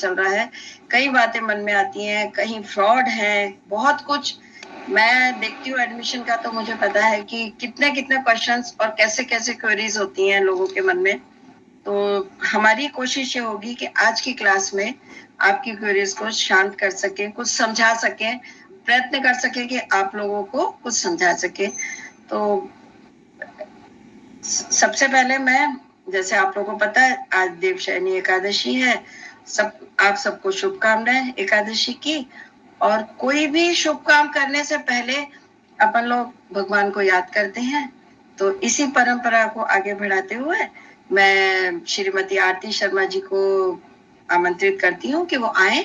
चल रहा है, कई बातें मन में आती हैं, कहीं फ्रॉड है, बहुत कुछ। मैं देखती हूँ एडमिशन का, तो मुझे पता है कि कितने कितने क्वेश्चंस और कैसे कैसे क्वेरीज होती हैं लोगों के मन में। तो हमारी कोशिश ये होगी कि आज की क्लास में आपकी क्वेरीज को शांत कर सके, कुछ समझा सके, प्रयत्न कर सके कि आप लोगों को कुछ समझा सके। तो सबसे पहले मैं, जैसे आप लोगों को पता है, आज देवशयनी एकादशी है। आप सबको शुभकामनाएं एकादशी की। और कोई भी शुभ काम करने से पहले अपन लोग भगवान को याद करते हैं। तो इसी परंपरा को आगे बढ़ाते हुए मैं श्रीमती आरती शर्मा जी को आमंत्रित करती हूँ कि वो आए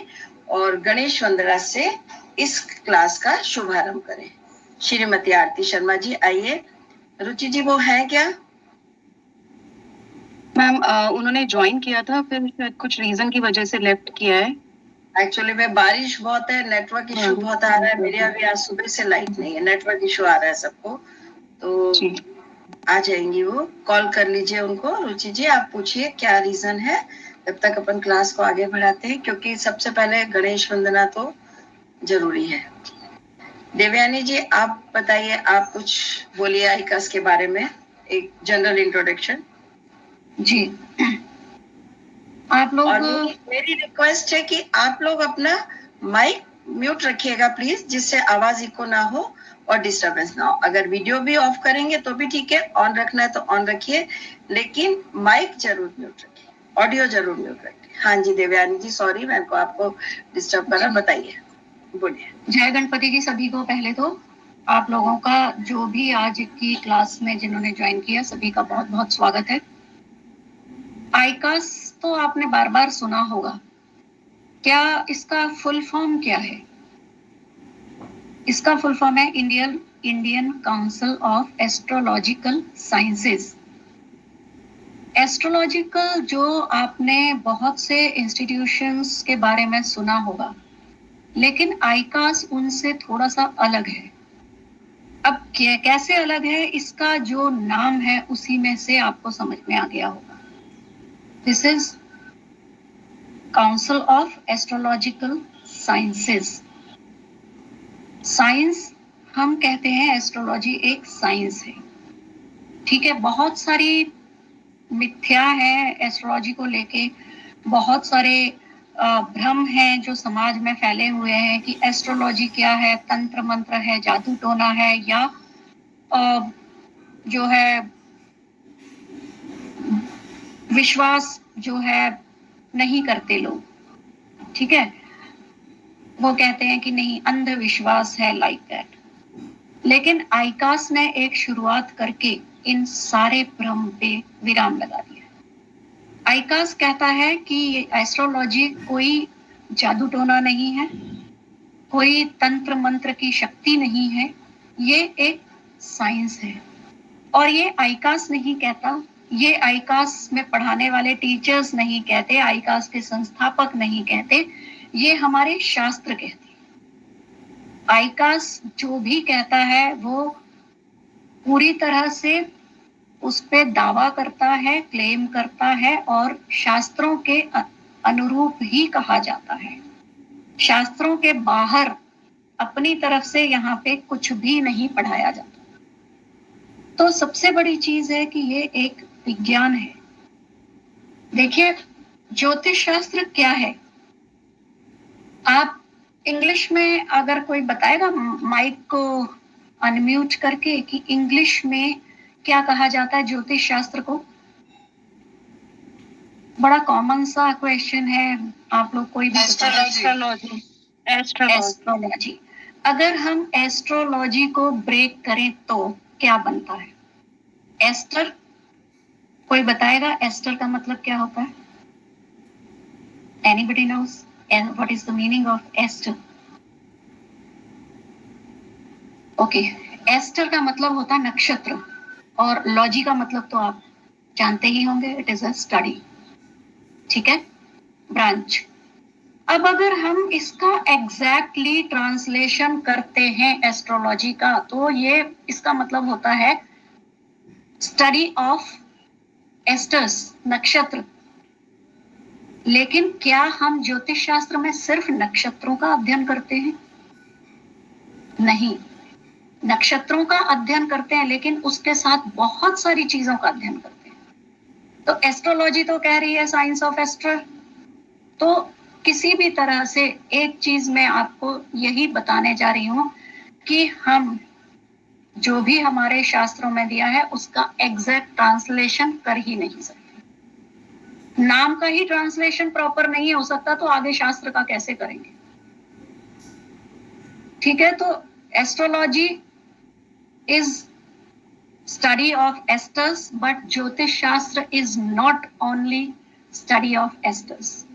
और गणेश वंदना से इस क्लास का शुभारंभ करें। श्रीमती आरती शर्मा जी आइए। रुचि जी वो है क्या? मैम उन्होंने ज्वाइन किया था, फिर शायद कुछ रीजन की वजह से लेफ्ट किया है। एक्चुअली में बारिश बहुत है, नेटवर्क इशू बहुत आ रहा है। मेरे अभी आज सुबह से लाइट नहीं है, नेटवर्क इशू आ रहा है सबको। तो आ जाएंगी वो, कॉल कर लीजिए उनको। रुचि जी आप पूछिए क्या रीजन है, तब तक अपन क्लास को आगे बढ़ाते हैं, क्योंकि सबसे पहले गणेश वंदना तो जरूरी है। देवयानी जी आप बताइए, आप कुछ बोलिए आईकास के बारे में, एक जनरल इंट्रोडक्शन जी। आप लोग, और मेरी रिक्वेस्ट है कि आप लोग अपना माइक म्यूट रखिएगा प्लीज, जिससे आवाज इको ना हो और डिस्टरबेंस ना हो। अगर वीडियो भी ऑफ करेंगे तो भी ठीक है, ऑन रखना है तो ऑन रखिए, लेकिन माइक जरूर म्यूट रखिए, ऑडियो जरूर म्यूट रखिए। हाँ जी देवयानी जी, सॉरी मैं आपको डिस्टर्ब कर रहा, बताइए, बोलिए। जय गणपति जी सभी को। पहले तो आप लोगों का, जो भी आज की क्लास में जिन्होंने ज्वाइन किया, सभी का बहुत बहुत स्वागत है। आईकास तो आपने बार बार सुना होगा, क्या इसका फुल फॉर्म क्या है? इसका फुल फॉर्म है Indian council of astrological sciences. Astrological, जो आपने बहुत से इंस्टीट्यूशंस के बारे में सुना होगा, लेकिन आईकास उनसे थोड़ा सा अलग है। अब कैसे अलग है, इसका जो नाम है उसी में से आपको समझ में आ गया होगा। This is council of astrological sciences. Science हम कहते हैं, एस्ट्रोलॉजी एक साइंस है, ठीक है। बहुत सारी मिथ्या है एस्ट्रोलॉजी को लेके, बहुत सारे भ्रम हैं जो समाज में फैले हुए हैं कि एस्ट्रोलॉजी क्या है, तंत्र मंत्र है, जादू टोना है, या जो है विश्वास जो है नहीं करते लोग, ठीक है। वो कहते हैं कि नहीं, अंधविश्वास है, लाइक दैट। लेकिन आईकास ने एक शुरुआत करके इन सारे भ्रम पे विराम लगा दिया। आईकास कहता है कि एस्ट्रोलॉजी कोई जादू टोना नहीं है, कोई तंत्र मंत्र की शक्ति नहीं है, ये एक साइंस है। और ये आईकास नहीं कहता, ये आईकास में पढ़ाने वाले टीचर्स नहीं कहते, आईकास के संस्थापक नहीं कहते, ये हमारे शास्त्र कहते हैं। आईकास जो भी कहता है वो पूरी तरह से उस पे दावा करता है, क्लेम करता है, और शास्त्रों के अनुरूप ही कहा जाता है। शास्त्रों के बाहर अपनी तरफ से यहाँ पे कुछ भी नहीं पढ़ाया जाता। तो सबसे बड़ी चीज है कि ये एक विज्ञान है। देखिए, ज्योतिष शास्त्र क्या है? आप इंग्लिश में अगर कोई बताएगा माइक को अनम्यूट करके कि इंग्लिश में क्या कहा जाता है ज्योतिष शास्त्र को? बड़ा कॉमन सा क्वेश्चन है, आप लोग कोई भी एस्ट्रोलॉजी। एस्ट्रोलॉजी। अगर हम एस्ट्रोलॉजी को ब्रेक करें तो क्या बनता है? एस्टर। कोई बताएगा एस्टर का मतलब क्या होता है? Anybody knows what is the meaning of ester? Okay, ester का मतलब होता है नक्षत्र, और लॉजी का मतलब तो आप जानते ही होंगे, इट इज अ स्टडी, ठीक है, ब्रांच। अब अगर हम इसका एग्जैक्टली ट्रांसलेशन करते हैं एस्ट्रोलॉजी का, तो ये इसका मतलब होता है स्टडी ऑफ एस्टर्स, नक्षत्र। लेकिन क्या हम ज्योतिष शास्त्र में सिर्फ नक्षत्रों का अध्ययन करते हैं? नहीं, नक्षत्रों का अध्ययन करते हैं, लेकिन उसके साथ बहुत सारी चीजों का अध्ययन करते हैं। तो एस्ट्रोलॉजी तो कह रही है साइंस ऑफ एस्ट्रो, तो किसी भी तरह से एक चीज मैं आपको यही बताने जा रही हूं कि हम जो भी हमारे शास्त्रों में दिया है उसका एग्जैक्ट ट्रांसलेशन कर ही नहीं सकते। नाम का ही ट्रांसलेशन प्रॉपर नहीं हो सकता तो आगे शास्त्र का कैसे करेंगे? ठीक है, तो astrology is study of esters, but ज्योतिष शास्त्र is not only study of esters.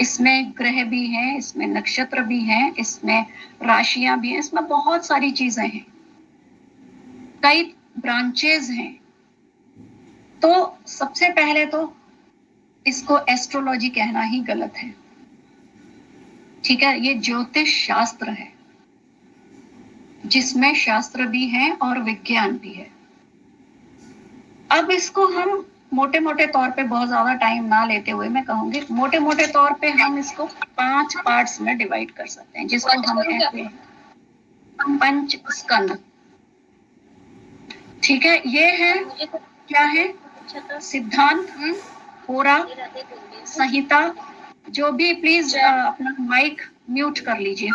इसमें ग्रह भी हैं, इसमें नक्षत्र भी हैं, इसमें राशियां भी हैं, इसमें बहुत सारी चीजें हैं, कई ब्रांचेस हैं। तो सबसे पहले तो इसको एस्ट्रोलॉजी कहना ही गलत है, ठीक है? ये ज्योतिष शास्त्र है जिसमें शास्त्र भी है और विज्ञान भी है। अब इसको हम मोटे मोटे तौर पे, बहुत ज्यादा टाइम ना लेते हुए मैं कहूंगी, मोटे मोटे तौर पे हम इसको 5 पार्ट्स में डिवाइड कर सकते हैं, जिसको हम कहते हैं पंच स्कंद। ठीक है, ये है क्या है? सिद्धांत, होरा, संहिता। जो भी प्लीज अपना माइक म्यूट कर लीजिए।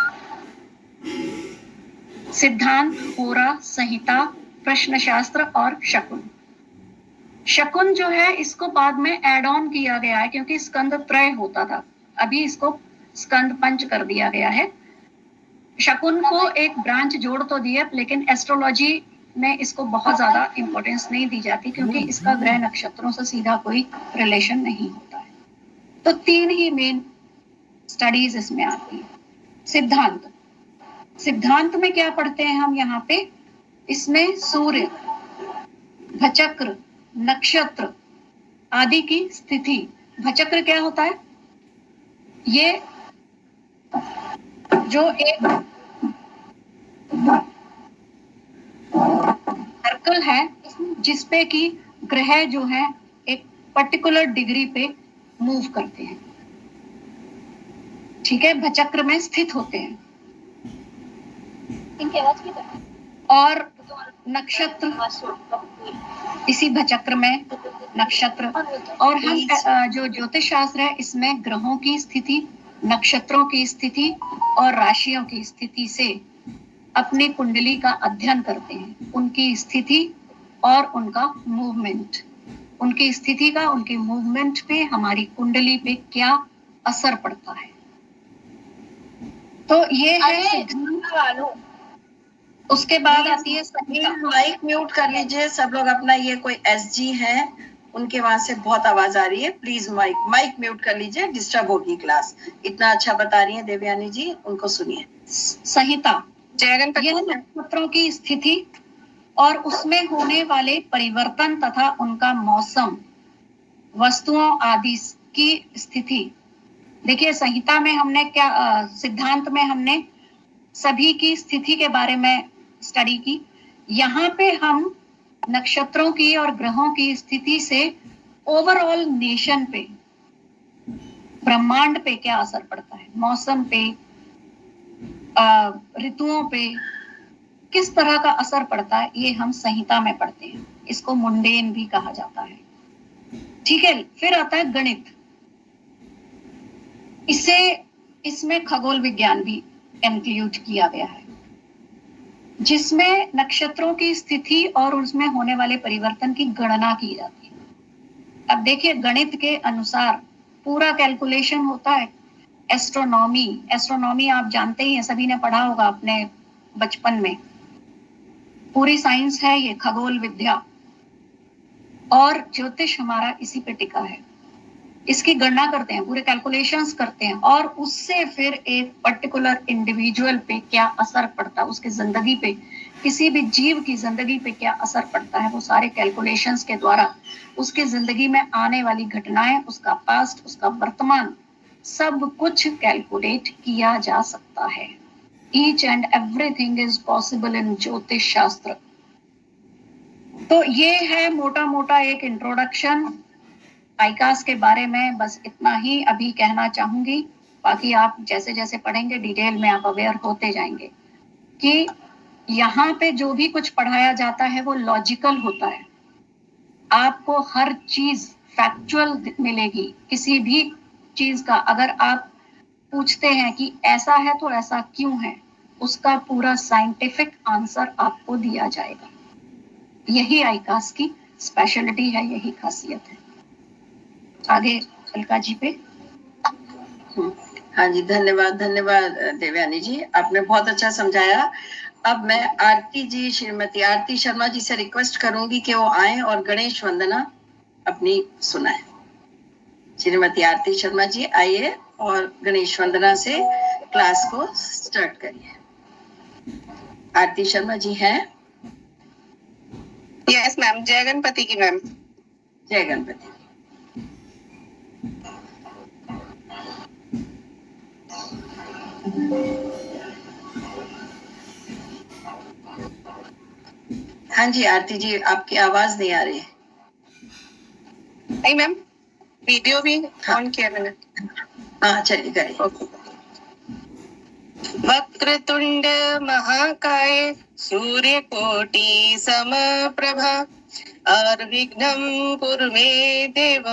सिद्धांत, होरा, संहिता, प्रश्न शास्त्र और शकुन। शकुन जो है इसको बाद में एड ऑन किया गया है, क्योंकि स्कंद त्रय होता था, अभी इसको स्कंद पंच कर दिया गया है। शकुन को एक ब्रांच जोड़ तो दिया, लेकिन एस्ट्रोलॉजी में इसको बहुत ज्यादा इंपॉर्टेंस नहीं दी जाती, क्योंकि इसका ग्रह नक्षत्रों से सीधा कोई रिलेशन नहीं होता है। तो 3 ही मेन स्टडीज इसमें आती है। सिद्धांत, सिद्धांत में क्या पढ़ते हैं हम यहाँ पे? इसमें सूर्य, भचक्र, नक्षत्र आदि की स्थिति। भचक्र क्या होता है? ये जो एक सर्कल है जिसपे कि ग्रह जो है एक पर्टिकुलर डिग्री पे मूव करते हैं, ठीक है, भचक्र में स्थित होते हैं। और नक्षत्र इसी भचक्र में नक्षत्र। और हम जो ज्योतिष शास्त्र है इसमें ग्रहों की स्थिति, नक्षत्रों की स्थिति और राशियों की स्थिति से अपनी कुंडली का अध्ययन करते हैं, उनकी स्थिति और उनका मूवमेंट, उनकी स्थिति का उनके मूवमेंट पे हमारी कुंडली पे क्या असर पड़ता है। तो ये है। उसके बाद आती है माइक म्यूट कर लीजिए सब लोग अपना। ये कोई एसजी है, उनके वहां से बहुत आवाज आ रही है, प्लीज माइक म्यूट कर लीजिए, डिस्टर्ब होगी क्लास। इतना अच्छा बता रही है देवयानी जी, उनको सुनिए। संहिता, यह नक्षत्रों की स्थिति और उसमें होने वाले परिवर्तन तथा उनका मौसम, वस्तुओं आदि की स्थिति। देखिए संहिता में हमने क्या, सिद्धांत में हमने सभी की स्थिति के बारे में स्टडी की। यहाँ पे हम नक्षत्रों की और ग्रहों की स्थिति से ओवरऑल नेशन पे, ब्रह्मांड पे क्या असर पड़ता है, मौसम पे, ऋतुओं पे किस तरह का असर पड़ता है, ये हम संहिता में पढ़ते हैं। इसको मुंडेन भी कहा जाता है, ठीक है। फिर आता है गणित, इसमें खगोल विज्ञान भी इंक्लूड किया गया है, जिसमें नक्षत्रों की स्थिति और उसमें होने वाले परिवर्तन की गणना की जाती है। अब देखिए गणित के अनुसार पूरा कैलकुलेशन होता है। एस्ट्रोनॉमी आप जानते ही हैं, सभी ने पढ़ा होगा अपने बचपन में, पूरी साइंस है ये, खगोल विद्या। और ज्योतिष हमारा इसी पे टिका है। इसकी गणना करते हैं, पूरे कैलकुलेशंस करते हैं, और उससे फिर एक पर्टिकुलर इंडिविजुअल पे क्या असर पड़ता है, उसकी जिंदगी पे, किसी भी जीव की जिंदगी पे क्या असर पड़ता है, वो सारे कैलकुलेशंस के द्वारा उसकी जिंदगी में आने वाली घटनाएं, उसका पास्ट, उसका वर्तमान, सब कुछ कैलकुलेट किया जा सकता है। Each and everything is possible in ज्योतिष शास्त्र। तो ये है मोटा मोटा एक इंट्रोडक्शन आईकास के बारे में बस इतना ही अभी कहना चाहूंगी, बाकी आप जैसे जैसे पढ़ेंगे डिटेल में आप अवेयर होते जाएंगे कि यहाँ पे जो भी कुछ पढ़ाया जाता है वो लॉजिकल होता है। आपको हर चीज फैक्चुअल मिलेगी। किसी भी चीज का अगर आप पूछते हैं कि ऐसा है तो ऐसा क्यों है, उसका पूरा साइंटिफिक आंसर आपको दिया जाएगा। यही आईकास की स्पेशलिटी है, यही खासियत है। आगे अलका जी पे। हाँ जी, धन्यवाद धन्यवाद देवयानी जी, आपने बहुत अच्छा समझाया। अब मैं आरती जी, श्रीमती आरती शर्मा जी से रिक्वेस्ट करूंगी कि वो आए और गणेश वंदना अपनी सुनाए। श्रीमती आरती शर्मा जी आइए और गणेश वंदना से क्लास को स्टार्ट करिए। आरती शर्मा जी हैं? यस मैम, जय गणपति की मैम। जय गणपति। हाँ जी आरती जी, आपकी आवाज नहीं आ रही है। नहीं मैम, वीडियो भी ऑन किया मैंने। हाँ चलिए करिए। वक्रतुंड महाकाय सूर्यकोटि समप्रभा अर्विघ्नं कुरु मे देव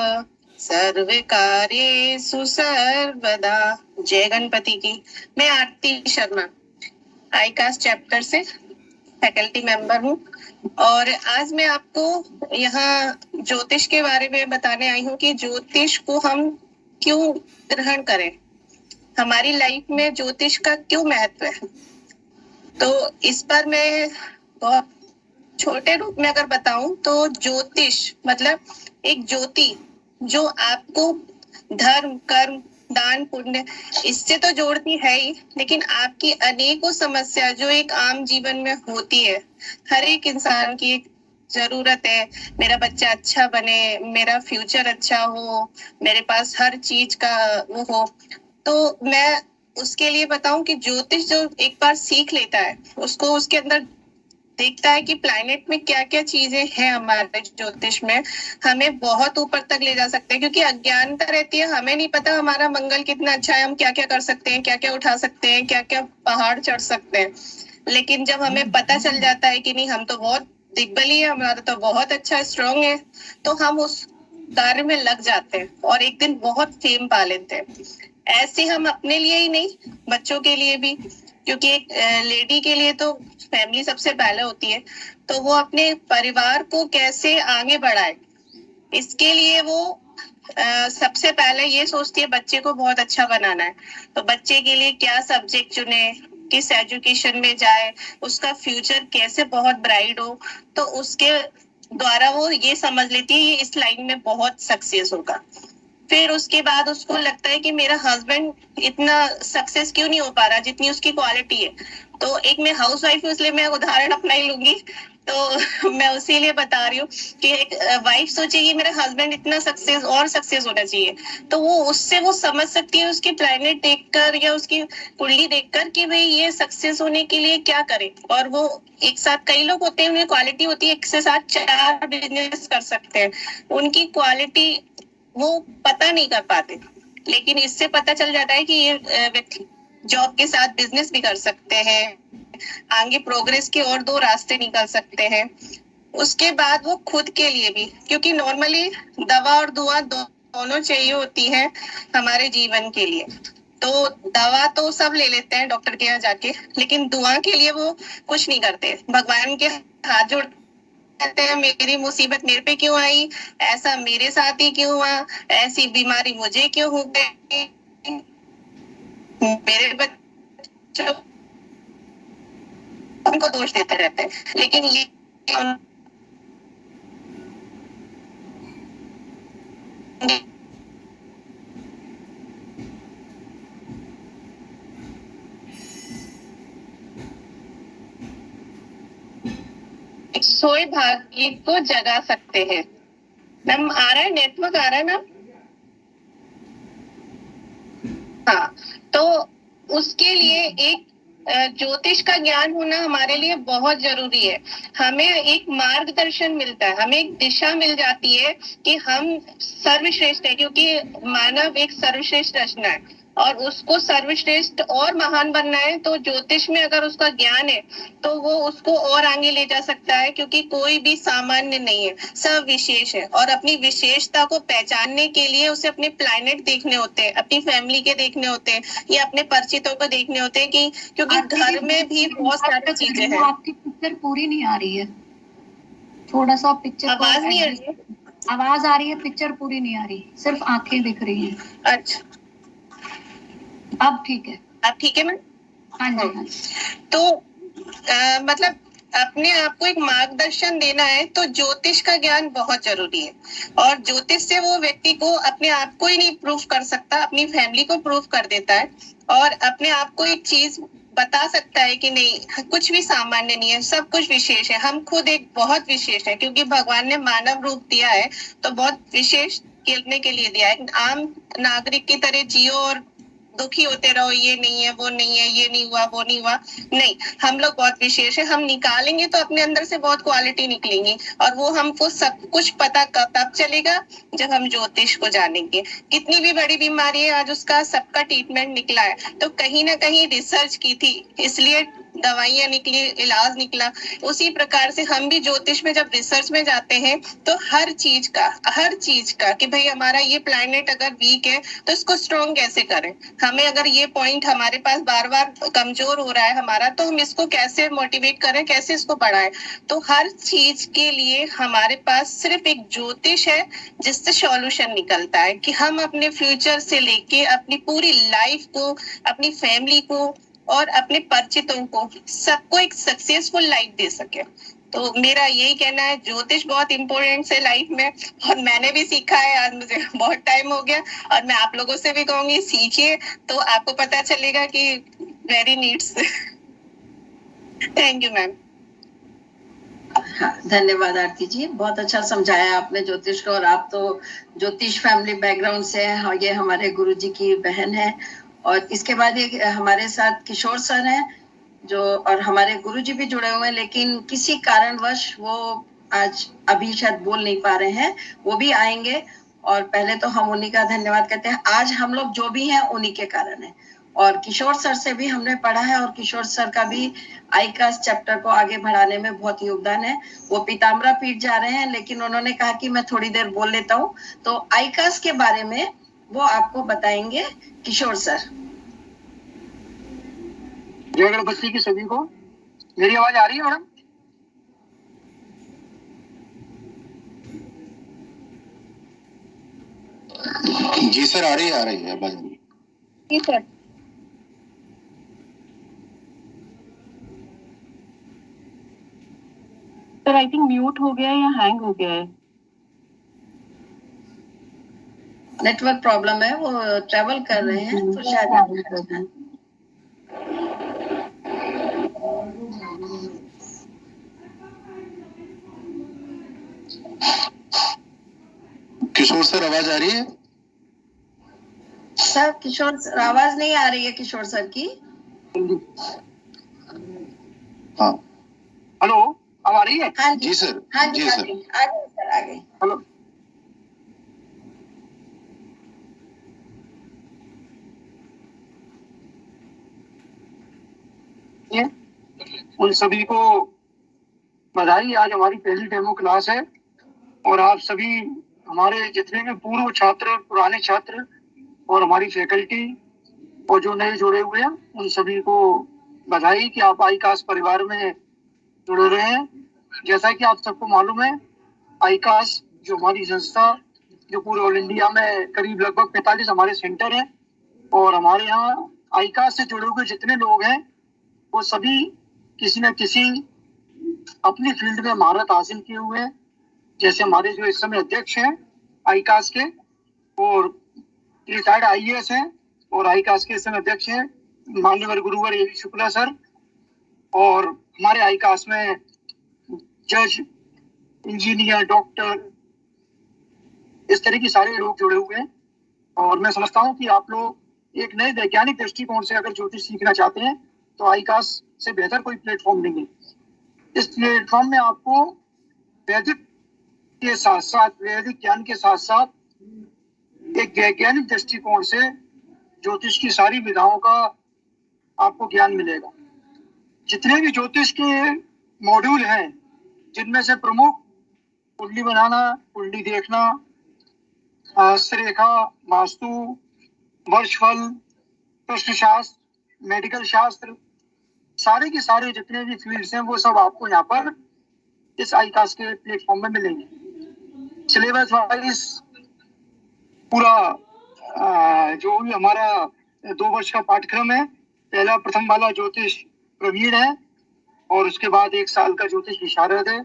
सर्व कार्येषु सर्वदा। जय गणपति की। मैं आरती शर्मा आईकास चैप्टर से फैकल्टी मेंबर हूँ और आज मैं आपको यहाँ ज्योतिष के बारे में बताने आई हूँ कि ज्योतिष को हम क्यों ग्रहण करें, हमारी लाइफ में ज्योतिष का क्यों महत्व है। तो इस पर मैं बहुत छोटे रूप में अगर बताऊं तो ज्योतिष मतलब एक ज्योति जो आपको धर्म, कर्म, दान, पुण्य इससे तो जोड़ती है ही, लेकिन आपकी अनेकों समस्या जो एक आम जीवन में होती है, हर एक इंसान की एक जरूरत है, मेरा बच्चा अच्छा बने, मेरा फ्यूचर अच्छा हो, मेरे पास हर चीज का वो हो। तो मैं उसके लिए बताऊं कि ज्योतिष जो एक बार सीख लेता है उसको उसके अंदर देखता है कि प्लैनेट में क्या क्या चीजें हैं, हमारे ज्योतिष में हमें बहुत ऊपर तक ले जा सकते हैं, क्योंकि अज्ञानता रहती है, हमें नहीं पता हमारा मंगल कितना अच्छा है, हम क्या क्या कर सकते हैं, क्या क्या उठा सकते हैं, क्या क्या पहाड़ चढ़ सकते हैं। लेकिन जब हमें पता चल जाता है कि नहीं हम तो बहुत दिग्बली है, हमारा तो बहुत अच्छा स्ट्रॉन्ग है, तो हम उस कार्य में लग जाते हैं और एक दिन बहुत फेम पा लेते हैं। ऐसे हम अपने लिए ही नहीं, बच्चों के लिए भी, क्योंकि एक लेडी के लिए तो फैमिली सबसे पहले होती है, तो वो अपने परिवार को कैसे आगे बढ़ाए इसके लिए वो सबसे पहले ये सोचती है बच्चे को बहुत अच्छा बनाना है, तो बच्चे के लिए क्या सब्जेक्ट चुने, किस एजुकेशन में जाए, उसका फ्यूचर कैसे बहुत ब्राइट हो, तो उसके द्वारा वो ये समझ लेती है ये इस लाइन में बहुत सक्सेस होगा। फिर उसके बाद उसको लगता है कि मेरा हस्बैंड इतना सक्सेस क्यों नहीं हो पा रहा जितनी उसकी क्वालिटी है। तो एक मैं हाउस वाइफ हूँ इसलिए मैं उदाहरण अपना ही लूंगी, तो मैं उसी लिए बता रही हूँ कि एक वाइफ सोचेगी मेरा हस्बैंड इतना सक्सेस और सक्सेस होना चाहिए, तो वो उससे वो समझ सकती है उसकी प्लैनेट देखकर या उसकी कुंडली देखकर कि भाई ये सक्सेस होने के लिए क्या करे। और वो एक साथ कई लोग होते हैं उनकी क्वालिटी होती है एक से साथ 4 बिजनेस कर सकते हैं, उनकी क्वालिटी वो पता नहीं कर पाते, लेकिन इससे पता चल जाता है कि ये व्यक्ति जॉब के साथ बिजनेस भी कर सकते हैं, आगे प्रोग्रेस के और 2 रास्ते निकल सकते हैं। उसके बाद वो खुद के लिए भी, क्योंकि नॉर्मली दवा और दुआ दोनों चाहिए होती है हमारे जीवन के लिए। तो दवा तो सब ले लेते हैं डॉक्टर के यहाँ जाके, लेकिन दुआ के लिए वो कुछ नहीं करते, भगवान के हाथ जोड़ कहते हैं मेरी मुसीबत मेरे पे क्यों आई, ऐसा मेरे साथ ही क्यों हुआ, ऐसी बीमारी मुझे क्यों हो गई, मेरे बच्चों उनको दोष देते रहते हैं। लेकिन ये सोए भाग्य को जगा सकते हैं। मैम आ रहा है, नेटवर्क आ रहा है मैम? हाँ, तो उसके लिए एक ज्योतिष का ज्ञान होना हमारे लिए बहुत जरूरी है। हमें एक मार्गदर्शन मिलता है, हमें एक दिशा मिल जाती है कि हम सर्वश्रेष्ठ है, क्योंकि मानव एक सर्वश्रेष्ठ रचना है और उसको सर्वश्रेष्ठ और महान बनना है। तो ज्योतिष में अगर उसका ज्ञान है तो वो उसको और आगे ले जा सकता है, क्योंकि कोई भी सामान्य नहीं है, सब विशेष है। और अपनी विशेषता को पहचानने के लिए उसे अपने प्लैनेट देखने होते हैं, अपनी फैमिली के देखने होते हैं, या अपने परिचितों को देखने होते हैं, कि क्योंकि घर में भी बहुत सारी चीजें हैं। आपकी पिक्चर पूरी नहीं आ रही है, थोड़ा सा पिक्चर आवाज नहीं आ रही है? आवाज आ रही है, पिक्चर पूरी नहीं आ रही, सिर्फ आंखें दिख रही हैं। अच्छा, अब ठीक है। अब ठीक है मैम? हाँ जी, हाँ। तो मतलब अपने आप को एक मार्गदर्शन देना है तो ज्योतिष का ज्ञान बहुत जरूरी है। और ज्योतिष से वो व्यक्ति को अपने आप को ही नहीं प्रूफ कर सकता, अपनी फैमिली को प्रूफ कर देता है और अपने आप को एक चीज बता सकता है कि नहीं, कुछ भी सामान्य नहीं है, सब कुछ विशेष है। हम खुद एक बहुत विशेष है, क्योंकि भगवान ने मानव रूप दिया है तो बहुत विशेष खेलने के लिए दिया है। आम नागरिक की तरह जियो और दुखी होते रहो, ये नहीं है, वो नहीं है, ये नहीं हुआ, वो नहीं हुआ, नहीं। हम लोग बहुत विशेष है, हम निकालेंगे तो अपने अंदर से बहुत क्वालिटी निकलेंगी और वो हमको सब कुछ पता तब चलेगा जब हम ज्योतिष को जानेंगे। कितनी भी बड़ी बीमारी है, आज उसका सबका ट्रीटमेंट निकला है तो कहीं ना कहीं रिसर्च की थी, इसलिए दवाइयां निकली, इलाज निकला। उसी प्रकार से हम भी ज्योतिष में जब रिसर्च में जाते हैं तो हर चीज का कि भाई हमारा ये प्लैनेट अगर वीक है तो इसको स्ट्रॉन्ग कैसे करें, हमें अगर ये पॉइंट हमारे पास बार बार कमजोर हो रहा है हमारा, तो हम इसको कैसे मोटिवेट करें, कैसे इसको बढ़ाएं। तो हर चीज के लिए हमारे पास सिर्फ एक ज्योतिष है जिससे सॉल्यूशन निकलता है कि हम अपने फ्यूचर से लेके अपनी पूरी लाइफ को, अपनी फैमिली को और अपने परिचितों को, सबको एक सक्सेसफुल लाइफ दे सके। तो मेरा यही कहना है, ज्योतिष बहुत इंपॉर्टेंट है लाइफ में और मैंने भी सीखा है, आज मुझे बहुत टाइम हो गया और मैं आप लोगों से भी कहूंगी सीखिए तो आपको पता चलेगा कि very needs. Thank you ma'am. हाँ, धन्यवाद आरती जी, बहुत अच्छा समझाया आपने ज्योतिष को। और आप तो ज्योतिष फैमिली बैकग्राउंड से हैं और ये हमारे गुरुजी की बहन है। और इसके बाद ये हमारे साथ किशोर सर हैं जो, और हमारे गुरुजी भी जुड़े हुए हैं, लेकिन किसी कारणवश वो आज अभी शायद बोल नहीं पा रहे हैं, वो भी आएंगे। और पहले तो हम उन्हीं का धन्यवाद करते हैं, आज हम लोग जो भी हैं उन्हीं के कारण है। और किशोर सर से भी हमने पढ़ा है और किशोर सर का भी आईकास चैप्टर को आगे बढ़ाने में बहुत योगदान है। वो पीताम्बरा पीठ जा रहे हैं, लेकिन उन्होंने कहा कि मैं थोड़ी देर बोल लेता हूँ, तो आईकास के बारे में वो आपको बताएंगे किशोर सर। जय गणपति की सभी को। मेरी आवाज आ रही है मैडम? जी सर, आ रही है आवाज। जी sir. Sir I think mute हो गया है या हैंग हो गया है। नेटवर्क प्रॉब्लम है, वो ट्रेवल कर रहे हैं तो शायद। किशोर सर आवाज आ रही है? सर किशोर सर आवाज नहीं आ रही है किशोर सर की। हाँ, हेलो, अब आ रही है? हाँ जी सर। हाँ जी, जी आ सर। गई सर, आ गई। हेलो, उन सभी को बधाई। आज हमारी पहली डेमो क्लास है और आप सभी हमारे जितने भी पूर्व छात्र, पुराने छात्र और हमारी फैकल्टी और जो नए जुड़े हुए हैं उन सभी को बधाई कि आप आईकास परिवार में जुड़े रहे हैं। जैसा कि आप सबको मालूम है, आईकास जो हमारी संस्था जो पूरे ऑल इंडिया में करीब लगभग 45 हमारे सेंटर हैं और हमारे यहाँ आईकास से जुड़े हुए जितने लोग हैं वो सभी किसी न किसी अपनी फील्ड में महारत हासिल किए हुए हैं। जैसे हमारे जो इस समय अध्यक्ष हैं आईकास के, और रिटायर्ड आईएएस हैं और आईकास के इस समय अध्यक्ष हैं मान्यवर गुरुवर ए वी शुक्ला सर। और हमारे आईकास में जज, इंजीनियर, डॉक्टर, इस तरह के सारे लोग जुड़े हुए हैं। और मैं समझता हूँ कि आप लोग एक नए वैज्ञानिक दृष्टिकोण से अगर ज्योतिष सीखना चाहते हैं तो आईकास से बेहतर कोई प्लेटफॉर्म नहीं है। इस प्लेटफॉर्म में आपको वैदिक के साथ साथ, वैदिक ज्ञान के साथ साथ एक वैज्ञानिक दृष्टिकोण से ज्योतिष की सारी विधाओं का आपको ज्ञान मिलेगा। जितने भी ज्योतिष के मॉड्यूल हैं, जिनमें से प्रमुख कुंडली बनाना, कुंडली देखना, हस्तरेखा, वास्तु, वर्षफल, प्रश्नशास्त्र, मेडिकल शास्त्र, सारे के सारे जितने भी फील्ड्स हैं वो सब आपको यहाँ पर इस आईकास के प्लेटफॉर्म में मिलेंगे। सिलेबस वाइज पूरा जो भी हमारा 2 वर्ष का पाठ्यक्रम है, पहला प्रथम वाला ज्योतिष प्रवीण है और उसके बाद 1 साल का ज्योतिष विशारद है।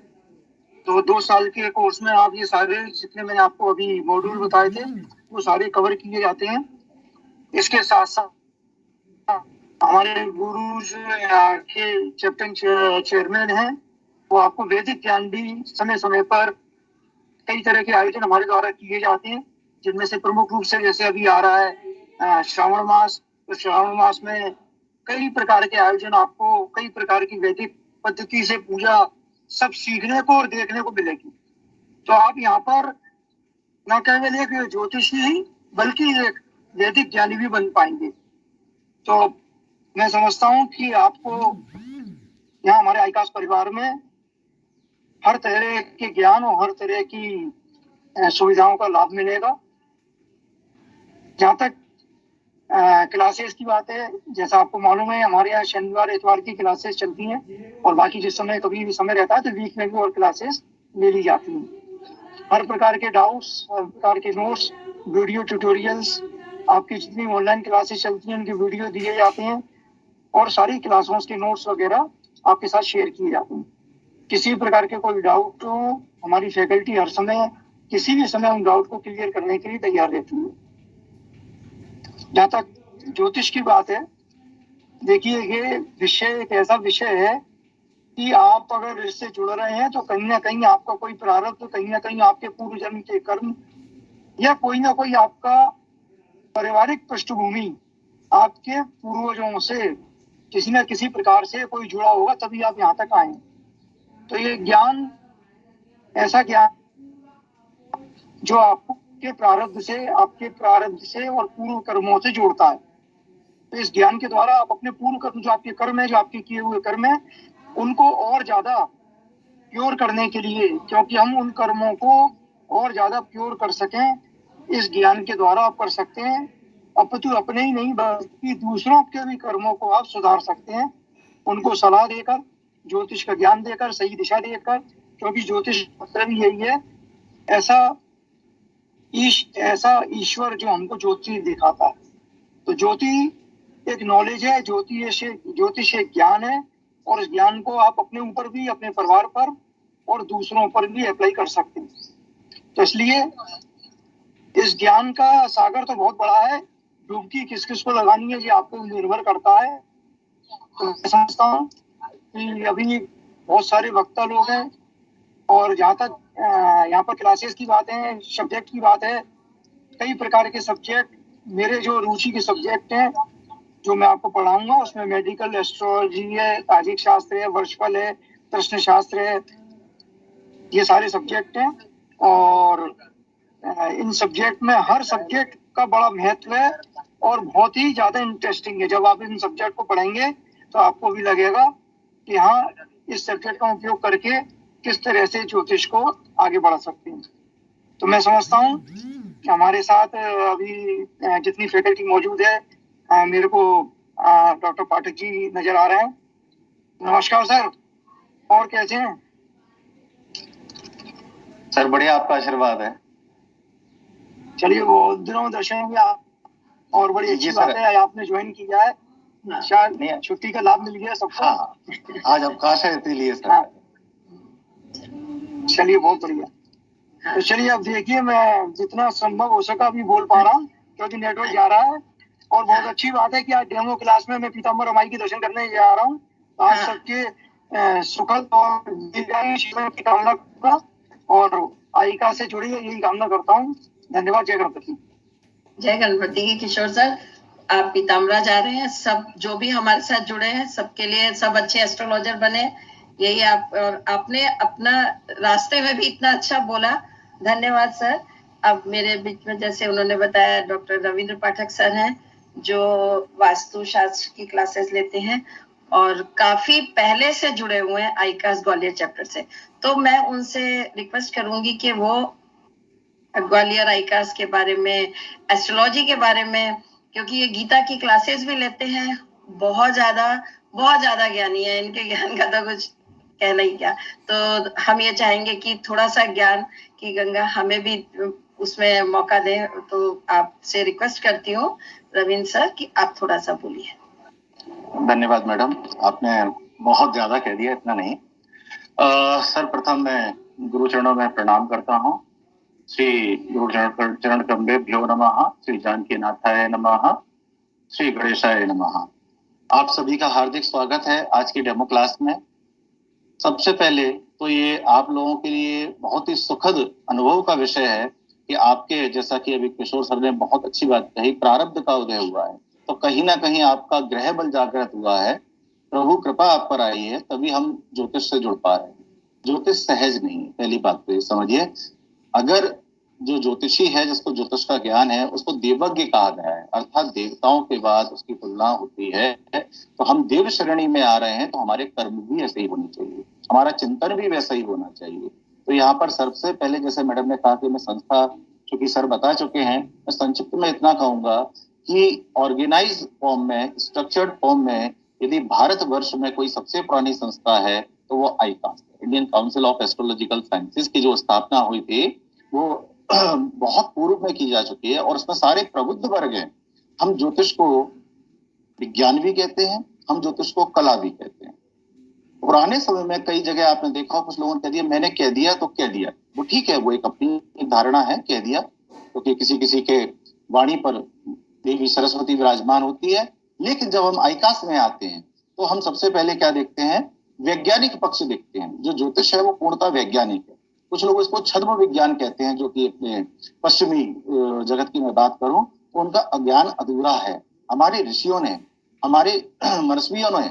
तो 2 साल के कोर्स में आप ये सारे जितने मैंने आपको अभी मॉड्यूल बताए थे वो सारे कवर किए जाते हैं। इसके साथ साथ हमारे गुरु यहाँ के चैप्टर चेयरमैन हैं, वो आपको वैदिक ज्ञान भी समय समय पर कई तरह के आयोजन हमारे द्वारा किए जाते हैं, जिनमें से प्रमुख रूप से जैसे अभी आ रहा है श्रावण मास, तो श्रावण मास में कई प्रकार के आयोजन आपको कई प्रकार की वैदिक पद्धति से पूजा सब सीखने को और देखने को मिलेगी। तो आप यहाँ पर न केवल एक ज्योतिषी ही बल्कि एक वैदिक ज्ञानी भी बन पाएंगे। तो मैं समझता हूँ कि आपको यहाँ हमारे आईकास परिवार में हर तरह के ज्ञान और हर तरह की सुविधाओं का लाभ मिलेगा। जहाँ तक क्लासेस की बात है, जैसा आपको मालूम है हमारे यहाँ शनिवार इतवार की क्लासेस चलती हैं और बाकी जिस समय कभी भी समय रहता है तो वीक में भी और क्लासेस ले ली जाती हैं। हर प्रकार के डाउट्स, हर प्रकार के नोट्स, वीडियो ट्यूटोरियल्स, आपकी जितनी ऑनलाइन क्लासेस चलती हैं उनके वीडियो दिए जाते हैं और सारी क्लासों के नोट्स वगैरह आपके साथ शेयर किए जाते हैं। किसी प्रकार के कोई डाउट हो, हमारी फैकल्टी हर समय किसी भी समय उन डाउट को क्लियर करने के लिए तैयार रहती है। जहाँ तक ज्योतिष की बात है, देखिए ये विषय एक ऐसा विषय है कि आप अगर इससे जुड़ रहे हैं तो कहीं ना कहीं आपका कोई प्रारब्ध, कहीं ना कहीं आपके पूर्व जन्म के कर्म या कोई ना कोई आपका पारिवारिक पृष्ठभूमि आपके पूर्वजों से किसी न किसी प्रकार से कोई जुड़ा होगा, तभी आप यहाँ तक आए। तो ये ज्ञान ऐसा ज्ञान जो आपके प्रारब्ध से और पूर्व कर्मों से जोड़ता है। तो इस ज्ञान के द्वारा आप अपने पूर्व कर्म, जो आपके कर्म है, जो आपके किए हुए कर्म है, उनको और ज्यादा प्योर करने के लिए, क्योंकि हम उन कर्मों को और ज्यादा प्योर कर सकें, इस ज्ञान के द्वारा आप कर सकते हैं। अपितु अपने ही नहीं बल्कि दूसरों के भी कर्मों को आप सुधार सकते हैं, उनको सलाह देकर, ज्योतिष का ज्ञान देकर, सही दिशा देकर, क्योंकि ज्योतिष मतलब ही यही है, ऐसा ईश्वर जो हमको ज्योतिष दिखाता है। तो ज्योति एक नॉलेज है, ज्योतिष एक ज्ञान है और इस ज्ञान को आप अपने ऊपर भी, अपने परिवार पर और दूसरों पर भी अप्लाई कर सकते हैं। तो इसलिए इस ज्ञान का सागर तो बहुत बड़ा है, डुबकी किस किस को लगानी है ये आपको निर्भर करता है। तो मैं समझता हूँ कि अभी बहुत सारे वक्ता लोग हैं और जहाँ तक यहाँ पर क्लासेस की बात है, सब्जेक्ट की बात है, कई प्रकार के सब्जेक्ट मेरे जो रुचि के सब्जेक्ट हैं जो मैं आपको पढ़ाऊंगा, उसमें मेडिकल, एस्ट्रोलॉजी है, ताजिक शास्त्र है, वर्षफल है, प्रश्न शास्त्र है, ये सारे सब्जेक्ट हैं। और इन सब्जेक्ट में हर सब्जेक्ट का बड़ा महत्व है और बहुत ही ज्यादा इंटरेस्टिंग है। जब आप इन सब्जेक्ट को पढ़ेंगे तो आपको भी लगेगा कि हाँ, इस सब्जेक्ट का उपयोग करके किस तरह से ज्योतिष को आगे बढ़ा सकते हैं। तो मैं समझता हूँ कि हमारे साथ अभी जितनी फैकल्टी मौजूद है, मेरे को डॉक्टर पाठक जी नजर आ रहे हैं। नमस्कार सर, और कैसे हैं सर? बढ़िया, आपका आशीर्वाद है। चलिए, वो दिनों दर्शन हुए और बड़ी अच्छी बात है आपने ज्वाइन किया है, शायद छुट्टी का लाभ मिल गया सबको। हाँ, आज अवकाश है इसीलिए सर। चलिए, बहुत बढ़िया। तो चलिए, अब देखिए मैं जितना संभव हो सका अभी बोल पा रहा हूँ क्योंकि नेटवर्क जा रहा है। और बहुत अच्छी बात है कि आज डेमो क्लास में मैं पीताम्बर रमाई के दर्शन करने जा रहा हूँ। आज सबके सुखद और दीर्घायु जीवन की कामना करूंगा और आईका से जुड़ी यही कामना करता हूँ। धन्यवाद। जय गणपति। जय गणपति। किशोर सर, आप पीताम्बरा जा रहे हैं, सब जो भी हमारे साथ जुड़े हैं सबके लिए सब अच्छे एस्ट्रोलॉजर बने, यही आप, और आपने अपना रास्ते में भी इतना अच्छा बोला, धन्यवाद सर। अब मेरे बीच में जैसे उन्होंने बताया डॉक्टर रविंद्र पाठक सर हैं जो वास्तु शास्त्र की क्लासेस लेते हैं और काफी पहले से जुड़े हुए हैं आईकास ग्वालियर चैप्टर से, तो मैं उनसे रिक्वेस्ट करूंगी कि वो ग्वालियर आईकास के बारे में, एस्ट्रोलॉजी के बारे में, क्योंकि ये गीता की क्लासेस भी लेते हैं, बहुत ज्यादा ज्ञानी है, इनके ज्ञान का तो कुछ कहना ही क्या। तो हम ये चाहेंगे कि थोड़ा सा ज्ञान की गंगा हमें भी उसमें मौका दें, तो आपसे रिक्वेस्ट करती हूँ रविंद्र सर कि आप थोड़ा सा बोलिए। धन्यवाद मैडम, आपने बहुत ज्यादा कह दिया, इतना नहीं। सर्वप्रथम मैं गुरु चरणों में प्रणाम करता हूँ। श्री गुरु चरण कमलेभ्यो नमः, श्री जानकी नाथाय नमः, श्री गणेशाय नमः। आप सभी का हार्दिक स्वागत है आज की डेमो क्लास में। सबसे पहले तो ये आप लोगों के लिए बहुत ही सुखद अनुभव का विषय है कि आपके, जैसा कि अभी किशोर सर ने बहुत अच्छी बात कही, प्रारब्ध का उदय हुआ है, तो कहीं ना कहीं आपका ग्रह बल जागृत हुआ है, प्रभु कृपा आप पर आई है, तभी हम ज्योतिष से जुड़ पा रहे हैं। ज्योतिष सहज नहीं है, पहली बात तो ये समझिए। अगर जो ज्योतिषी है, जिसको ज्योतिष का ज्ञान है, उसको देवज्ञ कहा गया है, अर्थात देवताओं के बाद उसकी तुलना होती है। तो हम देव श्रेणी में आ रहे हैं, तो हमारे कर्म भी ऐसे ही होने चाहिए, हमारा चिंतन भी वैसा ही होना चाहिए। तो यहाँ पर सबसे पहले, जैसे मैडम ने कहा कि मैं संस्था, चूंकि सर बता चुके हैं, मैं संक्षिप्त में इतना कहूंगा कि ऑर्गेनाइज फॉर्म में, स्ट्रक्चर्ड फॉर्म में, यदि भारतवर्ष में कोई सबसे पुरानी संस्था है तो वो ICAS, Indian council of astrological sciences की जो स्थापना हुई थी वो बहुत पूर्व में की जा चुकी है, और उसमें सारे प्रबुद्ध वर्ग हैं। हम ज्योतिष को विज्ञान भी कहते हैं, हम ज्योतिष को कला भी कहते हैं। पुराने समय में कई जगह आपने देखा, कुछ लोगों ने कह दिया मैंने कह दिया तो कह दिया, वो ठीक है, वो एक अपनी धारणा है, कह दिया, क्योंकि किसी किसी के वाणी पर देवी सरस्वती विराजमान होती है। लेकिन जब हम आईकास में आते हैं तो हम सबसे पहले क्या देखते हैं, वैज्ञानिक पक्ष देखते हैं। जो ज्योतिष है वो पूर्णतः वैज्ञानिक है। कुछ लोग इसको छद्म विज्ञान कहते हैं, जो कि अपने पश्चिमी जगत की मैं बात करूं तो उनका अज्ञान अधूरा है। हमारे ऋषियों ने, हमारे मनस्वियों ने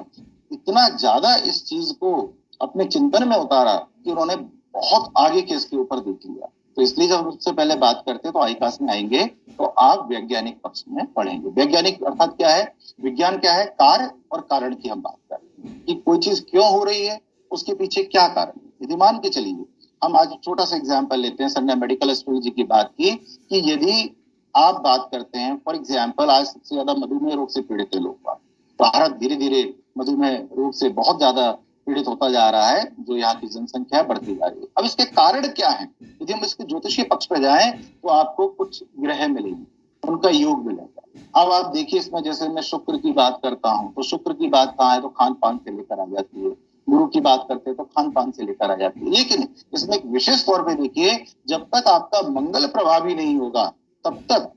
इतना ज्यादा इस चीज को अपने चिंतन में उतारा कि उन्होंने बहुत आगे के इसके ऊपर देख लिया। तो इसलिए जब उससे पहले बात करते हैं तो आईकास में आएंगे तो आप वैज्ञानिक पक्ष में पढ़ेंगे। वैज्ञानिक अर्थात क्या है, विज्ञान क्या है, कार्य और कारण की हम बात करें कि कोई चीज क्यों हो रही है, उसके पीछे क्या कारण है। यदि मान के चलिए, हम आज छोटा सा एग्जाम्पल लेते हैं, सर ने मेडिकल एस्ट्रोलॉजी की बात की कि यदि आप बात करते हैं, फॉर एग्जाम्पल आज सबसे ज्यादा मधुमेह रोग से पीड़ित है लोग, भारत धीरे धीरे मधुमेह रोग से बहुत ज्यादा पीड़ित होता जा रहा है, जो यहाँ की जनसंख्या बढ़ती जा रही है। अब इसके कारण क्या है, यदि हम इसके ज्योतिषीय पक्ष पे जाएं तो आपको कुछ ग्रह मिलेंगे, उनका योग मिलेगा। अब आप देखिए, इसमें जैसे मैं शुक्र की बात करता हूँ तो शुक्र की बात कहाँ है, तो खान पान से लेकर आ जाती है। गुरु की बात करते हैं तो खान पान से लेकर आ जाती है। लेकिन इसमें एक विशेष तौर पे देखिए, जब तक आपका मंगल प्रभावी नहीं होगा तब तक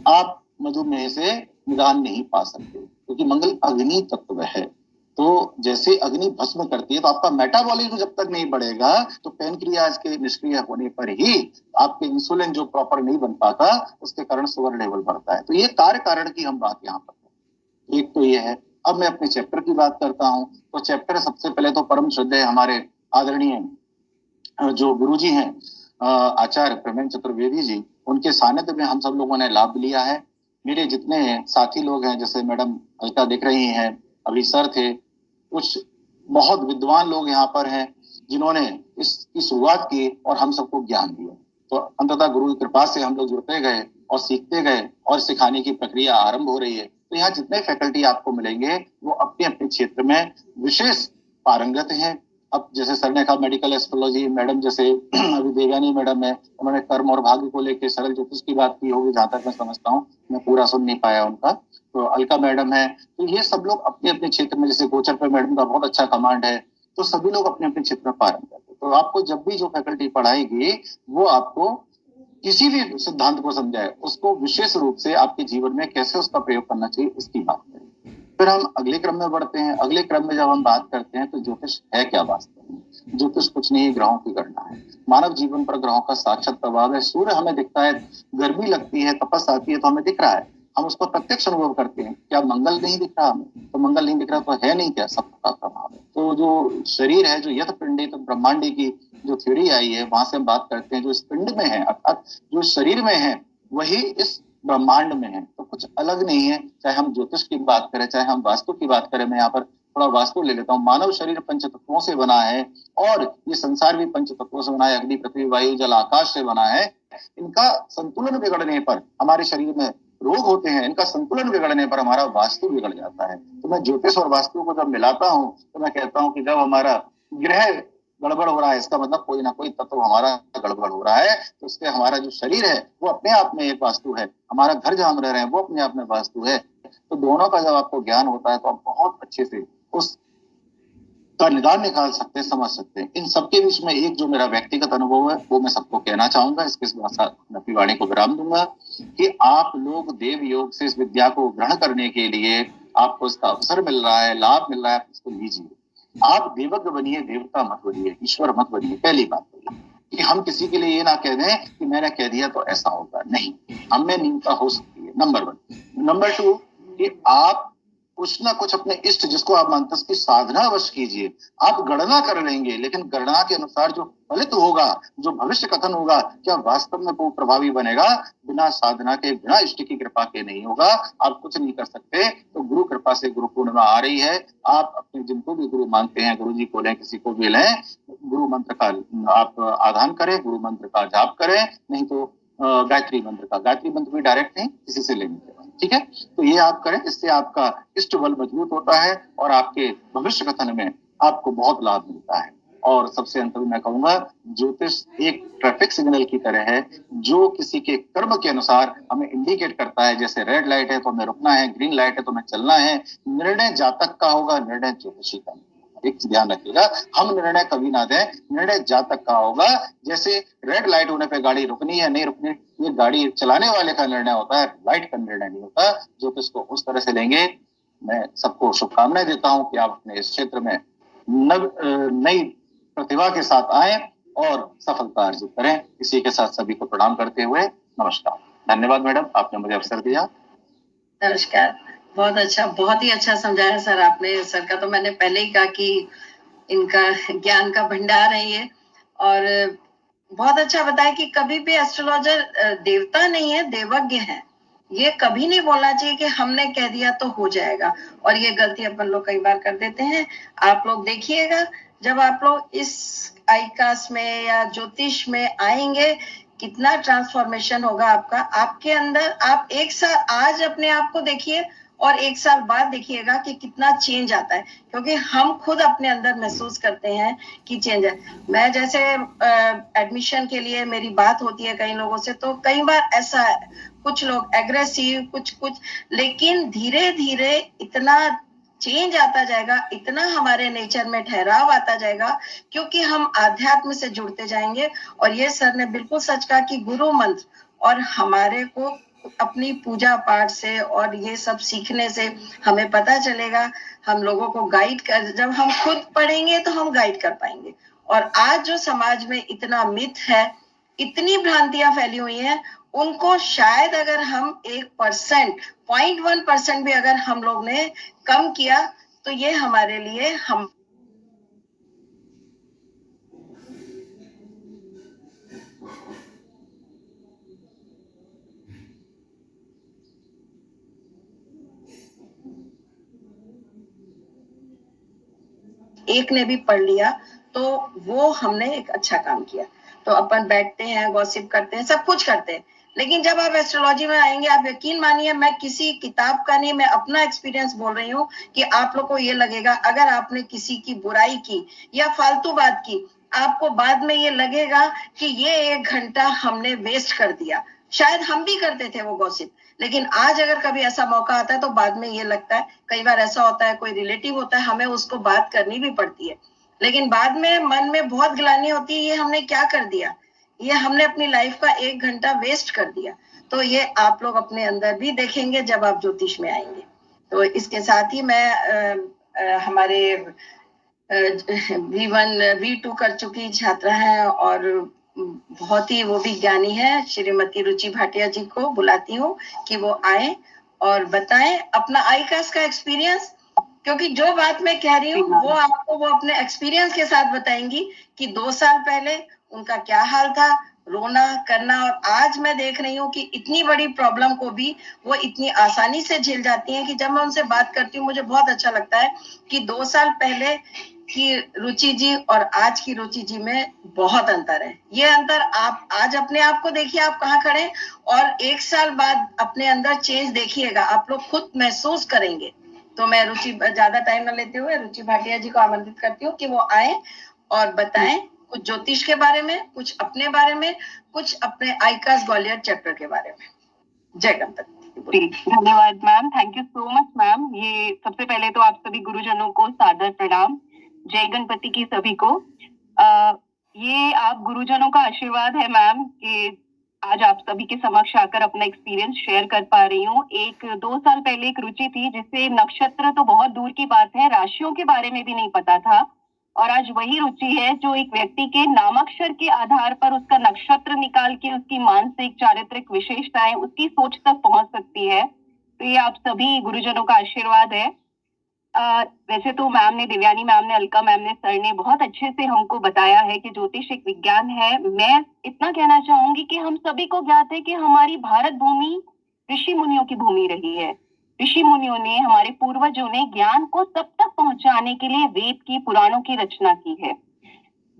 आप मधुमेह से निदान नहीं पा सकते, क्योंकि मंगल अग्नि तत्व है। तो जैसे अग्नि भस्म करती है, तो आपका मेटाबॉलिज्म जब तक नहीं बढ़ेगा तो पैनक्रियाज के निष्क्रिय होने पर ही आपके इंसुलिन जो प्रॉपर नहीं बन पाता, उसके कारण शुगर लेवल बढ़ता है। तो ये कार्य कारण की हम बात यहाँ पर, एक तो ये है। अब मैं अपने चैप्टर की बात करता हूँ, तो चैप्टर सबसे पहले तो परम श्रद्धेय हमारे आदरणीय जो गुरुजी हैं, आचार्य प्रमेंद्र चतुर्वेदी जी, उनके सानिध्य में हम सब लोगों ने लाभ लिया है। मेरे जितने साथी लोग हैं, जैसे मैडम अलका दिख रही हैं, अभी सर थे, कुछ बहुत विद्वान लोग यहाँ पर हैं जिन्होंने इसकी शुरुआत की और हम सबको ज्ञान दिया। तो अंततः गुरु की कृपा से हम लोग जुड़ते गए और सीखते गए और सिखाने की प्रक्रिया आरंभ हो रही है। तो यहाँ जितने फैकल्टी आपको मिलेंगे वो अपने अपने क्षेत्र में विशेष पारंगत हैं। अब जैसे सर ने कहा मेडिकल एस्ट्रोलॉजी, मैडम जैसे अभी देवयानी मैडम है, उन्होंने कर्म और भाग्य को लेकर सरल ज्योतिष की बात की होगी, जहां तक मैं समझता हूँ, मैं पूरा सुन नहीं पाया उनका। तो अलका मैडम है, तो ये सब लोग अपने अपने क्षेत्र में, जैसे गोचर पे मैडम का बहुत अच्छा कमांड है, तो सभी लोग अपने अपने क्षेत्र में पारंगत है। तो आपको जब भी जो फैकल्टी पढ़ाएगी वो आपको किसी भी सिद्धांत को समझाए, उसको विशेष रूप से आपके जीवन में कैसे उसका प्रयोग करना चाहिए, इसकी बात करें। फिर हम अगले क्रम में बढ़ते हैं। अगले क्रम में जब हम बात करते हैं तो ज्योतिष है क्या वास्तव में। ज्योतिष कुछ नहीं, ग्रहों की गणना है। मानव जीवन पर ग्रहों का साक्षात प्रभाव है। सूर्य हमें दिखता है, गर्मी लगती है, तपस आती है तो हमें दिख रहा है, हम उसको प्रत्यक्ष अनुभव करते हैं। क्या मंगल नहीं दिख रहा हमें? तो मंगल नहीं दिख रहा तो है नहीं क्या? सबका प्रभाव है। तो जो शरीर है, जो यथ पिंडी तो ब्रह्मांडी की जो थ्योरी आई है, वहां से हम बात करते हैं जो इस पिंड में है, अर्थात जो शरीर में है वही इस ब्रह्मांड में है। तो कुछ अलग नहीं है। चाहे हम ज्योतिष की बात करें, चाहे हम वास्तु की बात करें, मैं यहाँ पर थोड़ा वास्तु ले लेता हूँ। मानव शरीर पंच तत्वों से बना है और ये संसार भी पंच तत्वों से बना है। अग्नि, पृथ्वी, वायु, जल, आकाश से बना है। इनका संतुलन बिगड़ने पर हमारे शरीर में रोग होते हैं। इनका संतुलन बिगड़ने पर हमारा वास्तु बिगड़ जाता है। तो मैं ज्योतिष और वास्तु को जब मिलाता हूँ तो मैं कहता हूँ कि जब हमारा ग्रह गड़बड़ हो रहा है, इसका मतलब कोई ना कोई तत्व हमारा गड़बड़ हो रहा है। तो इससे हमारा जो शरीर है वो अपने आप में एक वास्तु है, हमारा घर जहां हम रह रहे हैं वो अपने आप में वास्तु है। तो दोनों का जब आपको ज्ञान होता है तो आप बहुत अच्छे से उस का निदान निकाल सकते हैं, समझ सकते हैं। इन सबके बीच में एक जो मेरा व्यक्तिगत अनुभव है वो मैं सबको कहना चाहूंगा। इसके साथ मैं अपनी वाणी को विराम दूंगा कि आप लोग देव योग से इस विद्या को ग्रहण करने के लिए आपको इसका अवसर मिल रहा है, लाभ मिल रहा है, इसको लीजिए। आप देवज्ञ बनिए, देवता मत बनिए, ईश्वर मत बनिए। पहली बात तो कि हम किसी के लिए ये ना कह दें कि मैंने कह दिया तो ऐसा होगा, नहीं। हम में न्यूनता हो सकती है, नंबर 1। नंबर 2 कि आप कुछ ना कुछ अपने इष्ट, जिसको आप मानते हैं, उसकी साधना अवश्य कीजिए। आप गणना कर लेंगे, लेकिन गणना के अनुसार जो फलित होगा, जो भविष्य कथन होगा, क्या वास्तव में वो प्रभावी बनेगा? बिना साधना के, बिना इष्ट की कृपा के नहीं होगा। आप कुछ नहीं कर सकते। तो गुरु कृपा से गुरु पूर्णिमा आ रही है। आप अपने जिनको भी गुरु मानते हैं, गुरु जी को लें, किसी को भी लें, गुरु मंत्र का आप आधान करें, गुरु मंत्र का जाप करें। नहीं तो गायत्री मंत्र भी डायरेक्ट नहीं, किसी से लेने के बाद, ठीक है। तो ये आप करें, इससे आपका इष्ट बल मजबूत होता है और आपके भविष्य कथन में आपको बहुत लाभ मिलता है। और सबसे अंत में मैं कहूंगा, ज्योतिष एक ट्रैफिक सिग्नल की तरह है जो किसी के कर्म के अनुसार हमें इंडिकेट करता है। जैसे रेड लाइट है तो हमें रुकना है, ग्रीन लाइट है तो हमें चलना है। निर्णय जातक का होगा, निर्णय ज्योतिषी का। एक ध्यान रखिएगा, हम निर्णय कभी ना दें, निर्णय जातक का होगा। जैसे रेड लाइट होने पे गाड़ी रुकनी है नहीं रुकनी, ये गाड़ी चलाने वाले का निर्णय होता है, लाइट का निर्णय नहीं होता। ज्योतिष को उस तरह से लेंगे। मैं सबको शुभकामनाएं देता हूं कि आप अपने इस क्षेत्र में नई प्रतिभा के साथ आए और सफलता अर्जित करें। इसी के साथ सभी को प्रणाम करते हुए नमस्कार। धन्यवाद मैडम, आपने मुझे अवसर दिया। नमस्कार। बहुत अच्छा, बहुत ही अच्छा समझाया सर आपने। सर का तो मैंने पहले ही कहा कि इनका ज्ञान का भंडार है ये। और बहुत अच्छा बताया कि कभी भी एस्ट्रोलॉजर देवता नहीं है, देवज्ञ है। ये कभी नहीं बोलना चाहिए कि हमने कह दिया तो हो जाएगा। और ये गलती अपन लोग कई बार कर देते हैं। आप लोग देखिएगा, जब आप लोग इस आईकास में या ज्योतिष में आएंगे, कितना ट्रांसफॉर्मेशन होगा आपका, आपके अंदर। आप एक साल आज अपने आप को देखिए और एक साल बाद देखिएगा कि कितना चेंज आता है। क्योंकि हम खुद अपने अंदर महसूस करते हैं कि चेंज है। मैं जैसे एडमिशन के लिए मेरी बात होती है कई लोगों से, तो कई बार ऐसा है, कुछ लोग एग्रेसिव, कुछ, लेकिन धीरे धीरे इतना चेंज आता जाएगा, इतना हमारे नेचर में ठहराव आता जाएगा, क्योंकि हम आध्यात्म से जुड़ते जाएंगे। और ये सर ने बिल्कुल सच कहा कि गुरु मंत्र और हमारे को अपनी पूजा पाठ से और ये सब सीखने से हमें पता चलेगा। हम लोगों को गाइड कर, जब हम खुद पढ़ेंगे तो हम गाइड कर पाएंगे। और आज जो समाज में इतना मिथ है, इतनी भ्रांतियां फैली हुई हैं, उनको शायद अगर हम 1%, 0.1% भी अगर हम लोग ने कम किया तो ये हमारे लिए हम एक ने भी पढ़ लिया तो वो हमने एक अच्छा काम किया। तो अपन बैठते हैं, गॉसिप करते हैं, सब कुछ करते हैं, लेकिन जब आप एस्ट्रोलॉजी में आएंगे, आप यकीन मानिए, मैं किसी किताब का नहीं, मैं अपना एक्सपीरियंस बोल रही हूँ कि आप लोग को ये लगेगा, अगर आपने किसी की बुराई की या फालतू बात की, आपको बाद में ये लगेगा कि ये 1 घंटा हमने वेस्ट कर दिया। शायद हम भी करते थे वो गॉसिप, लेकिन आज अगर कभी ऐसा मौका आता है तो बाद में ये लगता है, कई बार ऐसा होता है, कोई रिलेटिव होता है, हमें उसको बात करनी भी पड़ती है, लेकिन बाद में मन में बहुत ग्लानि होती है, ये हमने क्या कर दिया, ये हमने अपनी लाइफ का 1 घंटा वेस्ट कर दिया। तो ये आप लोग अपने अंदर भी देखेंगे जब आप ज्योतिष में आएंगे। तो इसके साथ ही मैं हमारे V1 V2 कर चुकी छात्रा है और बहुत ही वो भी ज्ञानी है, श्रीमती रुचि भाटिया जी को बुलाती हूँ कि वो आए और बताएं अपना आईकास्ट का एक्सपीरियंस, क्योंकि जो बात मैं कह रही हूँ वो आपको वो अपने एक्सपीरियंस के साथ बताएंगी कि 2 साल पहले उनका क्या हाल था, रोना करना, और आज मैं देख रही हूँ कि इतनी बड़ी प्रॉब्लम को भी वो इतनी आसानी से झेल जाती हैं कि जब मैं उनसे बात करती हूँ मुझे बहुत अच्छा लगता है कि 2 साल पहले की रुचि जी और आज की रुचि जी में बहुत अंतर है। ये अंतर आप आज अपने आप को देखिए आप कहाँ खड़े, और 1 साल बाद अपने अंदर चेंज देखिएगा, आप लोग खुद महसूस करेंगे। तो मैं रुचि ज्यादा टाइम न लेते हुए रुचि भाटिया जी को आमंत्रित करती हूँ कि वो आए और बताएं कुछ ज्योतिष के बारे में, कुछ अपने बारे में, कुछ अपने आईकास्ट ग्वालियर चैप्टर के बारे में। जय गणपति। धन्यवाद ma'am, thank you so much ma'am. ये सबसे पहले तो आप सभी गुरुजनों को सादर प्रणाम, जय गणपति की सभी को। ये आप गुरुजनों का आशीर्वाद है मैम कि आज आप सभी के समक्ष आकर अपना एक्सपीरियंस शेयर कर पा रही हूँ। 2 साल पहले एक रुचि थी जिसे नक्षत्र तो बहुत दूर की बात है, राशियों के बारे में भी नहीं पता था, और आज वही रुचि है जो एक व्यक्ति के नामाक्षर के आधार पर उसका नक्षत्र निकाल के उसकी मानसिक चारित्रिक विशेषताएं उसकी सोच तक पहुंच सकती है। तो ये आप सभी गुरुजनों का आशीर्वाद है। वैसे तो मैम ने, दिव्यानी मैम ने, अलका मैम ने, सर ने बहुत अच्छे से हमको बताया है कि ज्योतिष एक विज्ञान है। मैं इतना कहना चाहूंगी कि हम सभी को ज्ञात है कि हमारी भारत भूमि ऋषि मुनियों की भूमि रही है। ऋषि मुनियों ने, हमारे पूर्वजों ने ज्ञान को सब तक पहुंचाने के लिए वेद की, पुराणों की रचना की है।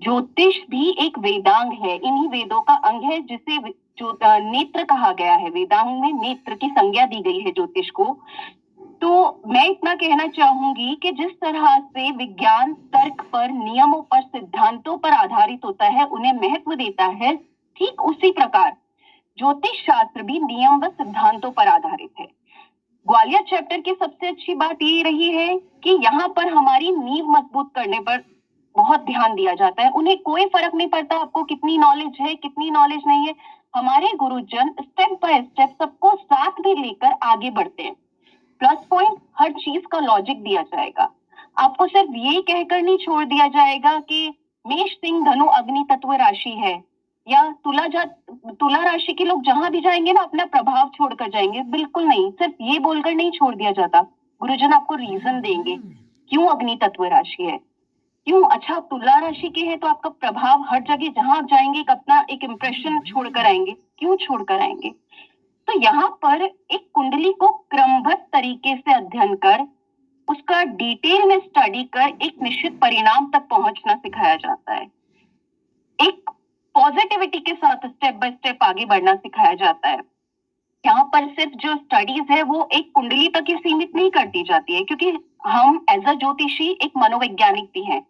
ज्योतिष भी एक वेदांग है, इन्हीं वेदों का अंग है जिसे नेत्र कहा गया है। वेदांग में नेत्र की संज्ञा दी गई है ज्योतिष को। तो मैं इतना कहना चाहूंगी कि जिस तरह से विज्ञान तर्क पर, नियमों पर, सिद्धांतों पर आधारित होता है, उन्हें महत्व देता है, ठीक उसी प्रकार ज्योतिष शास्त्र भी नियम व सिद्धांतों पर आधारित है। ग्वालियर चैप्टर की सबसे अच्छी बात ये रही है कि यहाँ पर हमारी नींव मजबूत करने पर बहुत ध्यान दिया जाता है। उन्हें कोई फर्क नहीं पड़ता आपको कितनी नॉलेज है, कितनी नॉलेज नहीं है। हमारे गुरुजन स्टेप बाय स्टेप सबको साथ में लेकर आगे बढ़ते हैं। प्लस पॉइंट, हर चीज का लॉजिक दिया जाएगा। आपको सिर्फ ये कहकर नहीं छोड़ दिया जाएगा कि मेष, सिंह, धनु अग्नि तत्व राशि है, या तुला राशि के लोग जहां भी जाएंगे ना अपना प्रभाव छोड़कर जाएंगे। बिल्कुल नहीं, सिर्फ ये बोलकर नहीं छोड़ दिया जाता। गुरुजन आपको रीजन देंगे क्यों अग्नि तत्व राशि है, क्यों। अच्छा, आप तुला राशि के हैं तो आपका प्रभाव हर जगह जहां आप जाएंगे अपना एक इम्प्रेशन छोड़कर आएंगे। क्यों छोड़कर आएंगे? तो यहाँ पर एक कुंडली को क्रमबद्ध तरीके से अध्ययन कर, उसका डिटेल में स्टडी कर एक निश्चित परिणाम तक पहुंचना सिखाया जाता है। एक पॉजिटिविटी के साथ स्टेप बाय स्टेप आगे बढ़ना सिखाया जाता है। यहाँ पर सिर्फ जो स्टडीज है वो एक कुंडली तक ही सीमित नहीं कर दी जाती है, क्योंकि हम एज अ ज्योतिषी एक मनोवैज्ञानिक भी हैं।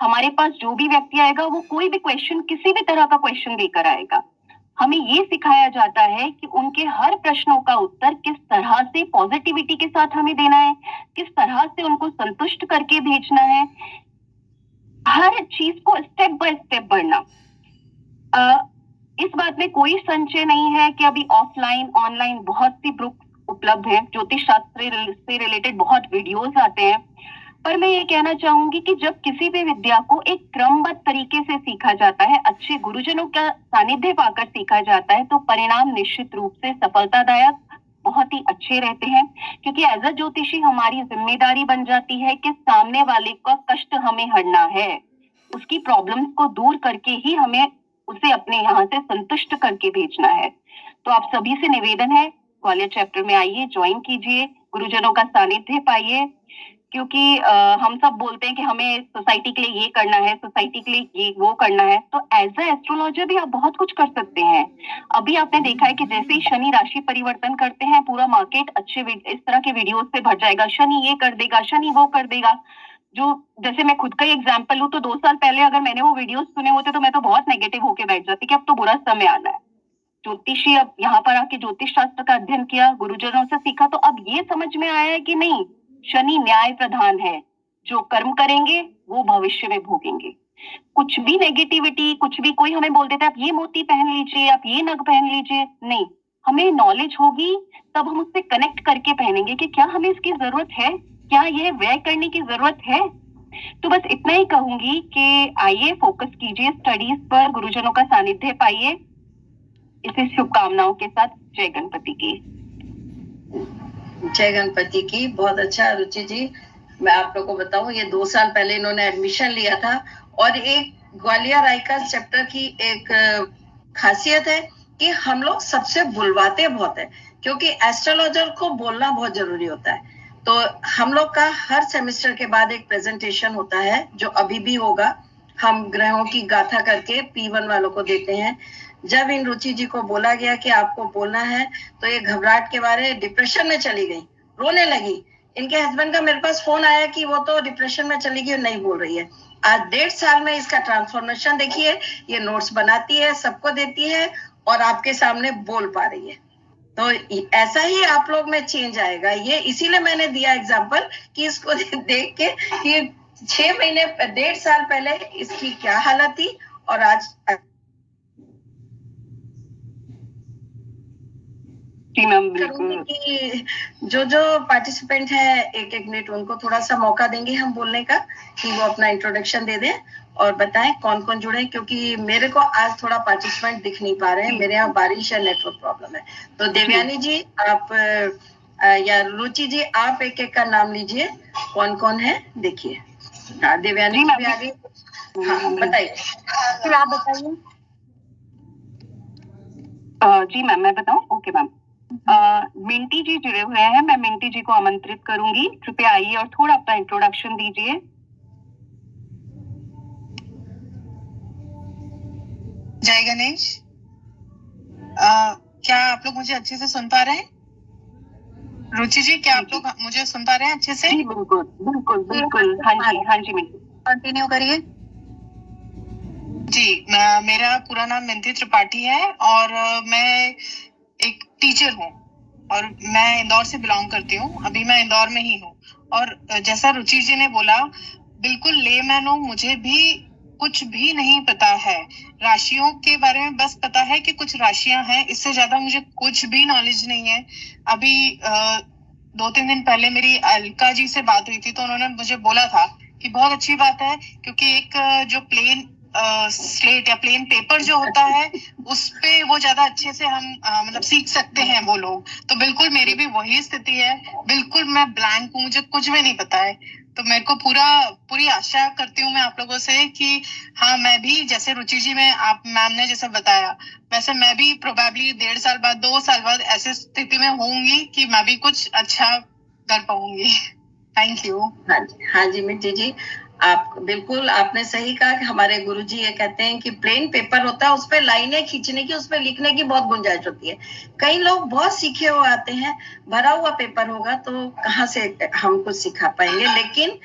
हमारे पास जो भी व्यक्ति आएगा वो कोई भी क्वेश्चन, किसी भी तरह का क्वेश्चन लेकर आएगा। हमें ये सिखाया जाता है कि उनके हर प्रश्नों का उत्तर किस तरह से पॉजिटिविटी के साथ हमें देना है, किस तरह से उनको संतुष्ट करके भेजना है। हर चीज को स्टेप बाय स्टेप बढ़ना। इस बात में कोई संशय नहीं है कि अभी ऑफलाइन, ऑनलाइन बहुत सी बुक उपलब्ध है, ज्योतिष शास्त्र से रिलेटेड बहुत वीडियोस आते हैं। पर मैं ये कहना चाहूंगी कि जब किसी भी विद्या को एक क्रमबद्ध तरीके से सीखा जाता है, अच्छे गुरुजनों का सानिध्य पाकर सीखा जाता है, तो परिणाम निश्चित रूप से सफलतादायक बहुत ही अच्छे रहते हैं। क्योंकि एज अ ज्योतिषी हमारी जिम्मेदारी बन जाती है कि सामने वाले का कष्ट हमें हरना है, उसकी प्रॉब्लम्स को दूर करके ही हमें उसे अपने यहाँ से संतुष्ट करके भेजना है। तो आप सभी से निवेदन है, ग्वालियर चैप्टर में आइए, ज्वाइन कीजिए, गुरुजनों का सानिध्य पाइए। क्योंकि हम सब बोलते हैं कि हमें सोसाइटी के लिए ये करना है, सोसाइटी के लिए ये वो करना है, तो एज अ एस्ट्रोलॉजर भी आप बहुत कुछ कर सकते हैं। अभी आपने देखा है कि जैसे ही शनि राशि परिवर्तन करते हैं, पूरा मार्केट अच्छे इस तरह के वीडियोस पे भर जाएगा, शनि ये कर देगा, शनि वो कर देगा। जो जैसे मैं खुद का ही एग्जाम्पल लूं तो 2 साल पहले अगर मैंने वो वीडियोस सुने होते तो मैं तो बहुत नेगेटिव होके बैठ जाती कि अब तो बुरा समय आना है। ज्योतिषी अब यहाँ पर आके ज्योतिष शास्त्र का अध्ययन किया, गुरुजनों से सीखा, तो अब ये समझ में आया है कि नहीं, शनि न्याय प्रधान है, जो कर्म करेंगे वो भविष्य में भोगेंगे। कुछ भी नेगेटिविटी, कुछ भी कोई हमें बोल देता है आप ये मोती पहन लीजिए, आप ये नग पहन लीजिए, नहीं, हमें नॉलेज होगी तब हम उससे कनेक्ट करके पहनेंगे कि क्या हमें इसकी जरूरत है, क्या ये व्यय करने की जरूरत है। तो बस इतना ही कहूंगी कि आइए फोकस कीजिए स्टडीज पर, गुरुजनों का सानिध्य पाइए। इसी शुभकामनाओं के साथ जय गणपति की। जय गणपति की। बहुत अच्छा रुचि जी। मैं आप लोगों को बताऊं, ये 2 साल पहले इन्होंने एडमिशन लिया था और एक ग्वालियर आइकास चैप्टर की एक खासियत है कि हम लोग सबसे बुलवाते बहुत है, क्योंकि एस्ट्रोलॉजर को बोलना बहुत जरूरी होता है। तो हम लोग का हर सेमेस्टर के बाद एक प्रेजेंटेशन होता है जो अभी भी होगा। हम ग्रहों की गाथा करके P1 वालों को देते हैं। जब इन रुचि जी को बोला गया कि आपको बोलना है, तो ये घबराहट के बारे डिप्रेशन में चली गई, रोने लगी। इनके हस्बैंड का मेरे पास फोन आया कि वो तो डिप्रेशन में चली गई और नहीं बोल रही है। आज 1.5 साल में इसका ट्रांसफॉर्मेशन देखिए, ये नोट्स बनाती है, सबको देती है और आपके सामने बोल पा रही है। तो ऐसा ही आप लोग में चेंज आएगा। ये इसीलिए मैंने दिया एग्जांपल कि इसको देख के कि 6 महीने 1.5 साल पहले इसकी क्या हालत थी और आज। जी मैम, बिल्कुल। कि जो पार्टिसिपेंट है एक मिनट उनको थोड़ा सा मौका देंगे हम बोलने का, कि वो अपना इंट्रोडक्शन दे दें और बताएं कौन कौन जुड़े, क्योंकि मेरे को आज थोड़ा पार्टिसिपेंट दिख नहीं पा रहे हैं, मेरे यहाँ बारिश है, नेटवर्क प्रॉब्लम है। तो देवयानी जी आप या रुचि जी आप एक एक का नाम लीजिए, कौन कौन है देखिए। हाँ देवयानी जी भी आ गई। हाँ बताइए, फिर आप बताइए। जी मैम, मैं बताऊं? Okay ma'am. मिंटी जी जुड़े हुए हैं, मैं मिंटी जी को आमंत्रित करूंगी। कृपया आइए और थोड़ा अपना इंट्रोडक्शन दीजिए। जय गणेश। क्या आप लोग मुझे अच्छे से सुन पा रहे हैं? रुचि जी, क्या आप लोग मुझे सुन पा रहे हैं अच्छे से? जी बिल्कुल बिल्कुल बिल्कुल। हाँ जी मिंटी, कंटिन्यू करिए। जी, मेरा पूरा नाम मिंटी त्रिपाठी है और मैं एक टीचर हूँ और मैं इंदौर से बिलोंग करती हूँ। अभी मैं इंदौर में ही हूँ। और जैसा रुचि जी ने बोला, बिल्कुल लेमैन हूँ, मुझे भी कुछ भी नहीं पता है। राशियों के बारे में बस पता है कि कुछ राशियां हैं, इससे ज्यादा मुझे कुछ भी नॉलेज नहीं है। अभी 2-3 दिन पहले मेरी अलका जी से बात हुई थी, तो उन्होंने मुझे बोला था कि बहुत अच्छी बात है, क्योंकि एक जो प्लेन स्लेट या प्लेन पेपर जो होता है उस पे वो ज्यादा अच्छे से हम मतलब सीख सकते हैं वो लोग। तो बिल्कुल मेरी भी वही स्थिति है, बिल्कुल मैं ब्लैंक हूँ, मुझे कुछ भी नहीं पता है। तो मेरे को पूरी आशा करती हूँ मैं आप लोगों से कि हाँ, मैं भी जैसे रुचि जी में आप मैम ने जैसे बताया, वैसे मैं भी प्रोबेबली 1.5 साल बाद 2 साल बाद ऐसी स्थिति में होंगी कि मैं भी कुछ अच्छा कर पाऊंगी। Thank you. हाँ जी मिंटी जी, आप बिल्कुल आपने सही कहा कि हमारे गुरुजी ये कहते हैं कि प्लेन पेपर होता है, उस पे लाइनें खींचने की, उस पे लिखने की बहुत गुंजाइश होती है। कई लोग बहुत सीखे हुए आते हैं, भरा हुआ पेपर होगा तो कहाँ से हम कुछ सिखा पाएंगे। लेकिन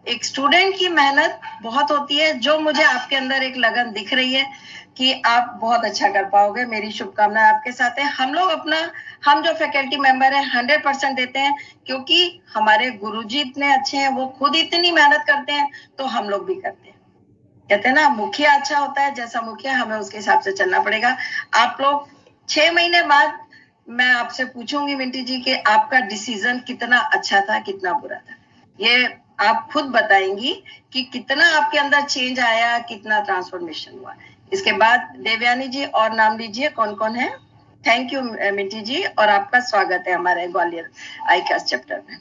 एक स्टूडेंट की मेहनत बहुत होती है, जो मुझे आपके अंदर एक लगन दिख रही है कि आप बहुत अच्छा कर पाओगे। मेरी शुभकामनाएं आपके साथ है। हम जो फैकल्टी मेंबर है 100% देते हैं, क्योंकि हमारे गुरुजी इतने अच्छे हैं, वो खुद इतनी मेहनत करते हैं, तो हम लोग भी करते हैं। कहते हैं ना, मुखिया अच्छा होता है, जैसा मुखिया हमें उसके हिसाब से चलना पड़ेगा। आप लोग 6 महीने बाद मैं आपसे पूछूंगी मिंटी जी कि आपका डिसीजन कितना अच्छा था, कितना बुरा था। ये आप खुद बताएंगी कि कितना आपके अंदर चेंज आया, कितना ट्रांसफॉर्मेशन हुआ। इसके बाद देवयानी जी और नाम लीजिए, कौन कौन है। थैंक यू मिंटी जी, और आपका स्वागत है हमारे ग्वालियर आईकास चैप्टर में।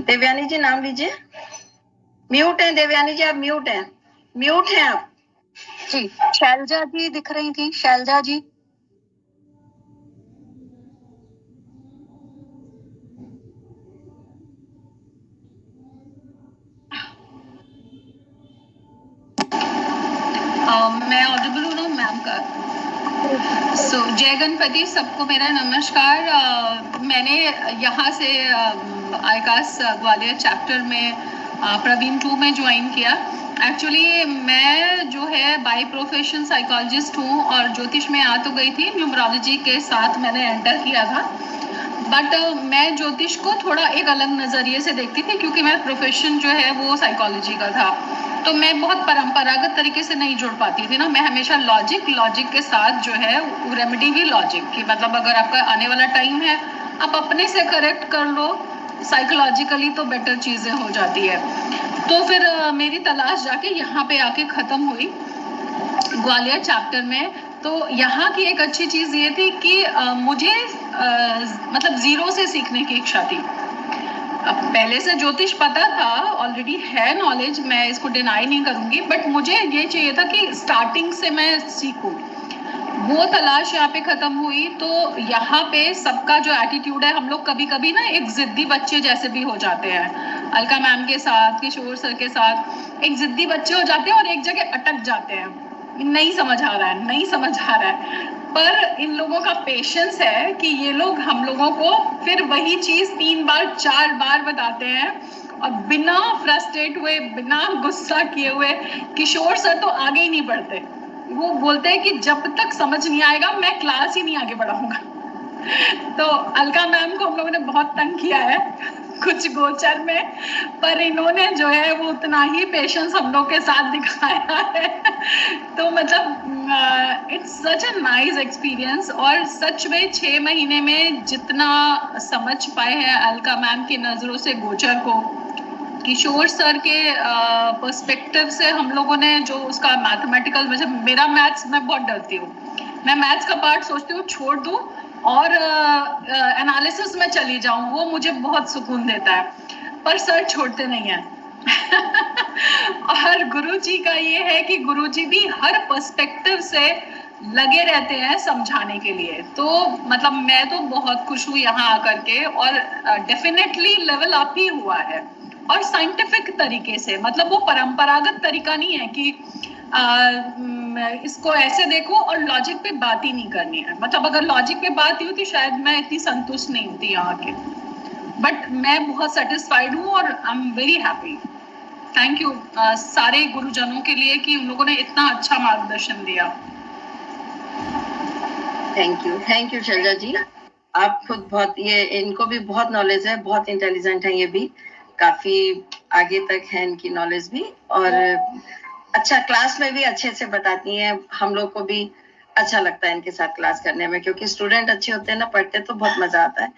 देवयानी जी नाम लीजिए। म्यूट है देवयानी जी, आप म्यूट हैं आप। जी शैलजा जी दिख रही थी, शैलजा जी। मैं ऑडिबल हूँ ना मैम का? जय गणपति, सबको मेरा नमस्कार। मैंने यहाँ से आईकास ग्वालियर चैप्टर में प्रवीण 2 में ज्वाइन किया। एक्चुअली मैं जो है बाय प्रोफेशन साइकोलॉजिस्ट हूँ और ज्योतिष में आ तो गई थी, न्यूमरोलॉजी के साथ मैंने एंटर किया था। बट मैं ज्योतिष को थोड़ा एक अलग नज़रिए से देखती थी, क्योंकि मेरा प्रोफेशन जो है वो साइकोलॉजी का था। तो मैं बहुत परंपरागत तरीके से नहीं जुड़ पाती थी ना। मैं हमेशा लॉजिक के साथ जो है रेमेडी भी लॉजिक की, मतलब अगर आपका आने वाला टाइम है आप अपने से करेक्ट कर लो साइकोलॉजिकली तो बेटर चीज़ें हो जाती है। तो फिर मेरी तलाश जाके यहाँ पे आके ख़त्म हुई ग्वालियर चैप्टर में। तो यहाँ की एक अच्छी चीज ये थी कि मुझे मतलब जीरो से सीखने की इच्छा थी। अब पहले से ज्योतिष पता था, ऑलरेडी है नॉलेज, मैं इसको डिनाई नहीं करूंगी, बट मुझे ये चाहिए था कि स्टार्टिंग से मैं सीखूं। वो तलाश यहाँ पे खत्म हुई। तो यहाँ पे सबका जो एटीट्यूड है, हम लोग कभी कभी ना एक जिद्दी बच्चे जैसे भी हो जाते हैं। अलका मैम के साथ, किशोर सर के साथ एक जिद्दी बच्चे हो जाते हैं और एक जगह अटक जाते हैं, नहीं समझ आ रहा है, नहीं समझ आ रहा है। पर इन लोगों का पेशेंस है कि ये लोग हम लोगों को फिर वही चीज 3 बार 4 बार बताते हैं और बिना फ्रस्ट्रेट हुए, बिना गुस्सा किए हुए। किशोर सर तो आगे ही नहीं बढ़ते, वो बोलते हैं कि जब तक समझ नहीं आएगा मैं क्लास ही नहीं आगे बढ़ाऊंगा। तो अलका मैम को हम लोगों ने बहुत तंग किया है कुछ गोचर में, पर इन्होंने जो है वो उतना ही पेशेंस हम लोग के साथ दिखाया है। तो मतलब it's such a nice experience. और सच में 6 महीने में जितना समझ पाए हैं अलका मैम की नजरों से गोचर को, किशोर सर के पर्सपेक्टिव से हम लोगों ने जो उसका मैथमेटिकल, मतलब मेरा मैथ्स, मैं बहुत डरती हूँ, मैं मैथ्स का पार्ट सोचती हूँ छोड़ दूँ और एनालिसिस में चली जाऊँ, वो मुझे बहुत सुकून देता है, पर सर छोड़ते नहीं हैं। और गुरुजी का ये है कि गुरुजी भी हर पर्सपेक्टिव से लगे रहते हैं समझाने के लिए। तो मतलब मैं तो बहुत खुश हूँ यहाँ आकर के, और डेफिनेटली लेवल अप ही हुआ है, और साइंटिफिक तरीके से। मतलब वो परंपरागत तरीका नहीं है कि इसको ऐसे देखो और लॉजिक पे बात ही नहीं करनी है। मतलब अगर लॉजिक पे बात ही होती शायद मैं इतनी संतुष्ट नहीं होती यहाँ के, बट मैं बहुत सेटिस्फाइड हूँ और I am very happy. Thank you सारे गुरुजनों के लिए कि उन लोगों ने इतना अच्छा मार्गदर्शन दिया। थैंक यू शैलजा जी। आप खुद बहुत, ये इनको भी बहुत नॉलेज है, बहुत इंटेलिजेंट है, ये भी काफी आगे तक है इनकी नॉलेज भी, और अच्छा क्लास में भी अच्छे से बताती हैं। हम लोग को भी अच्छा लगता है इनके साथ क्लास करने में, क्योंकि स्टूडेंट अच्छे होते हैं ना, पढ़ते तो बहुत मजा आता है।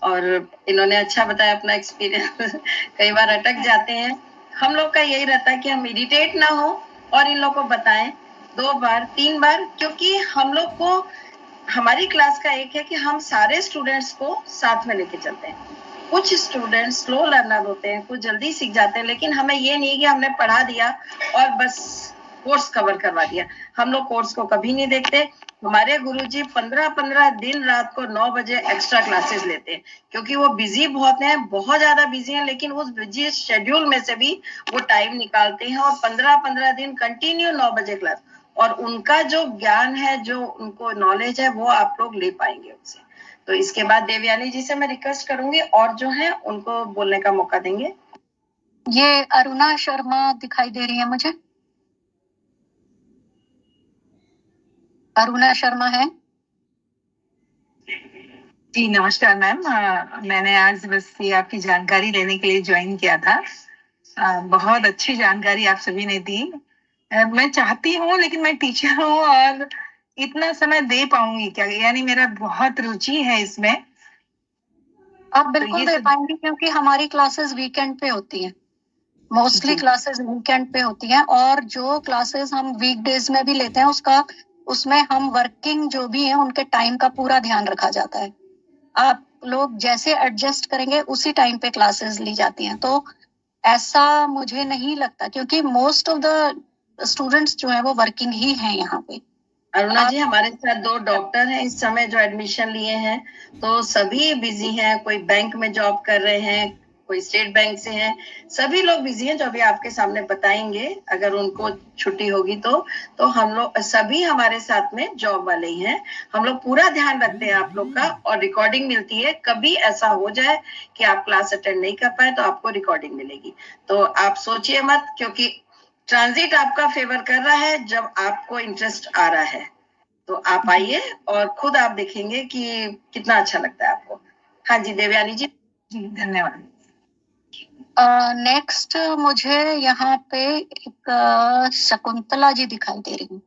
और इन्होंने अच्छा बताया अपना एक्सपीरियंस। कई बार अटक जाते हैं, हम लोग का यही रहता है कि हम इरिटेट ना हो और इन लोग को बताएं 2 बार 3 बार, क्योंकि हम लोग को, हमारी क्लास का एक है कि हम सारे स्टूडेंट्स को साथ में लेके चलते हैं। कुछ स्टूडेंट्स स्लो लर्नर होते हैं, कुछ जल्दी सीख जाते हैं, लेकिन हमें ये नहीं कि हमने पढ़ा दिया और बस कोर्स कवर करवा दिया। हम लोग कोर्स को कभी नहीं देखते। हमारे गुरुजी 15-15 दिन रात को 9 बजे एक्स्ट्रा क्लासेस लेते हैं, क्योंकि वो बिजी बहुत हैं, बहुत ज्यादा बिजी हैं, लेकिन उस बिजी शेड्यूल में से भी वो टाइम निकालते हैं और 15-15 दिन कंटिन्यू 9 बजे क्लास। और उनका जो ज्ञान है, जो उनको नॉलेज है, वो आप लोग ले पाएंगे उनसे। तो इसके बाद देवयानी जी से मैं रिक्वेस्ट करूंगी, और जो है उनको बोलने का मौका देंगे। ये अरुणा शर्मा दिखाई दे रही है मुझे। अरुणा शर्मा है? जी नमस्कार मैम, मैंने आज बस ये आपकी जानकारी लेने के लिए ज्वाइन किया था। बहुत अच्छी जानकारी आप सभी ने दी। मैं चाहती हूँ, लेकिन मैं टीचर हूँ और इतना समय दे पाऊंगी क्या? यानी मेरा बहुत रुचि है इसमें। आप बिल्कुल दे पाएंगे, क्योंकि हमारी क्लासेस वीकेंड पे होती हैं। मोस्टली क्लासेस वीकेंड पे होती हैं, और जो क्लासेस हम वीकडेज में भी लेते हैं उसमें हम वर्किंग जो भी हैं उनके टाइम का पूरा ध्यान रखा जाता है। आप लोग जैसे एडजस्ट करेंगे उसी टाइम पे क्लासेस ली जाती हैं। तो ऐसा मुझे नहीं लगता, क्योंकि मोस्ट ऑफ द स्टूडेंट्स जो है वो वर्किंग ही हैं यहाँ पे। अरुणा जी, हमारे साथ 2 डॉक्टर हैं इस समय जो एडमिशन लिए हैं, तो सभी बिजी हैं। कोई बैंक में जॉब कर रहे हैं, कोई स्टेट बैंक से हैं, सभी लोग बिजी हैं, जो अभी आपके सामने बताएंगे अगर उनको छुट्टी होगी तो हम लोग सभी हमारे साथ में जॉब वाले ही हैं। हम लोग पूरा ध्यान रखते हैं आप लोग का, और रिकॉर्डिंग मिलती है। कभी ऐसा हो जाए कि आप क्लास अटेंड नहीं कर पाए तो आपको रिकॉर्डिंग मिलेगी। तो आप सोचिए मत, क्योंकि ट्रांजिट आपका फेवर कर रहा है जब आपको इंटरेस्ट आ रहा है। तो आप आइए और खुद आप देखेंगे कि कितना अच्छा लगता है आपको। हाँ जी देवयानी जी। जी धन्यवाद। नेक्स्ट मुझे यहाँ पे एक शकुंतला जी दिखाई दे रही है।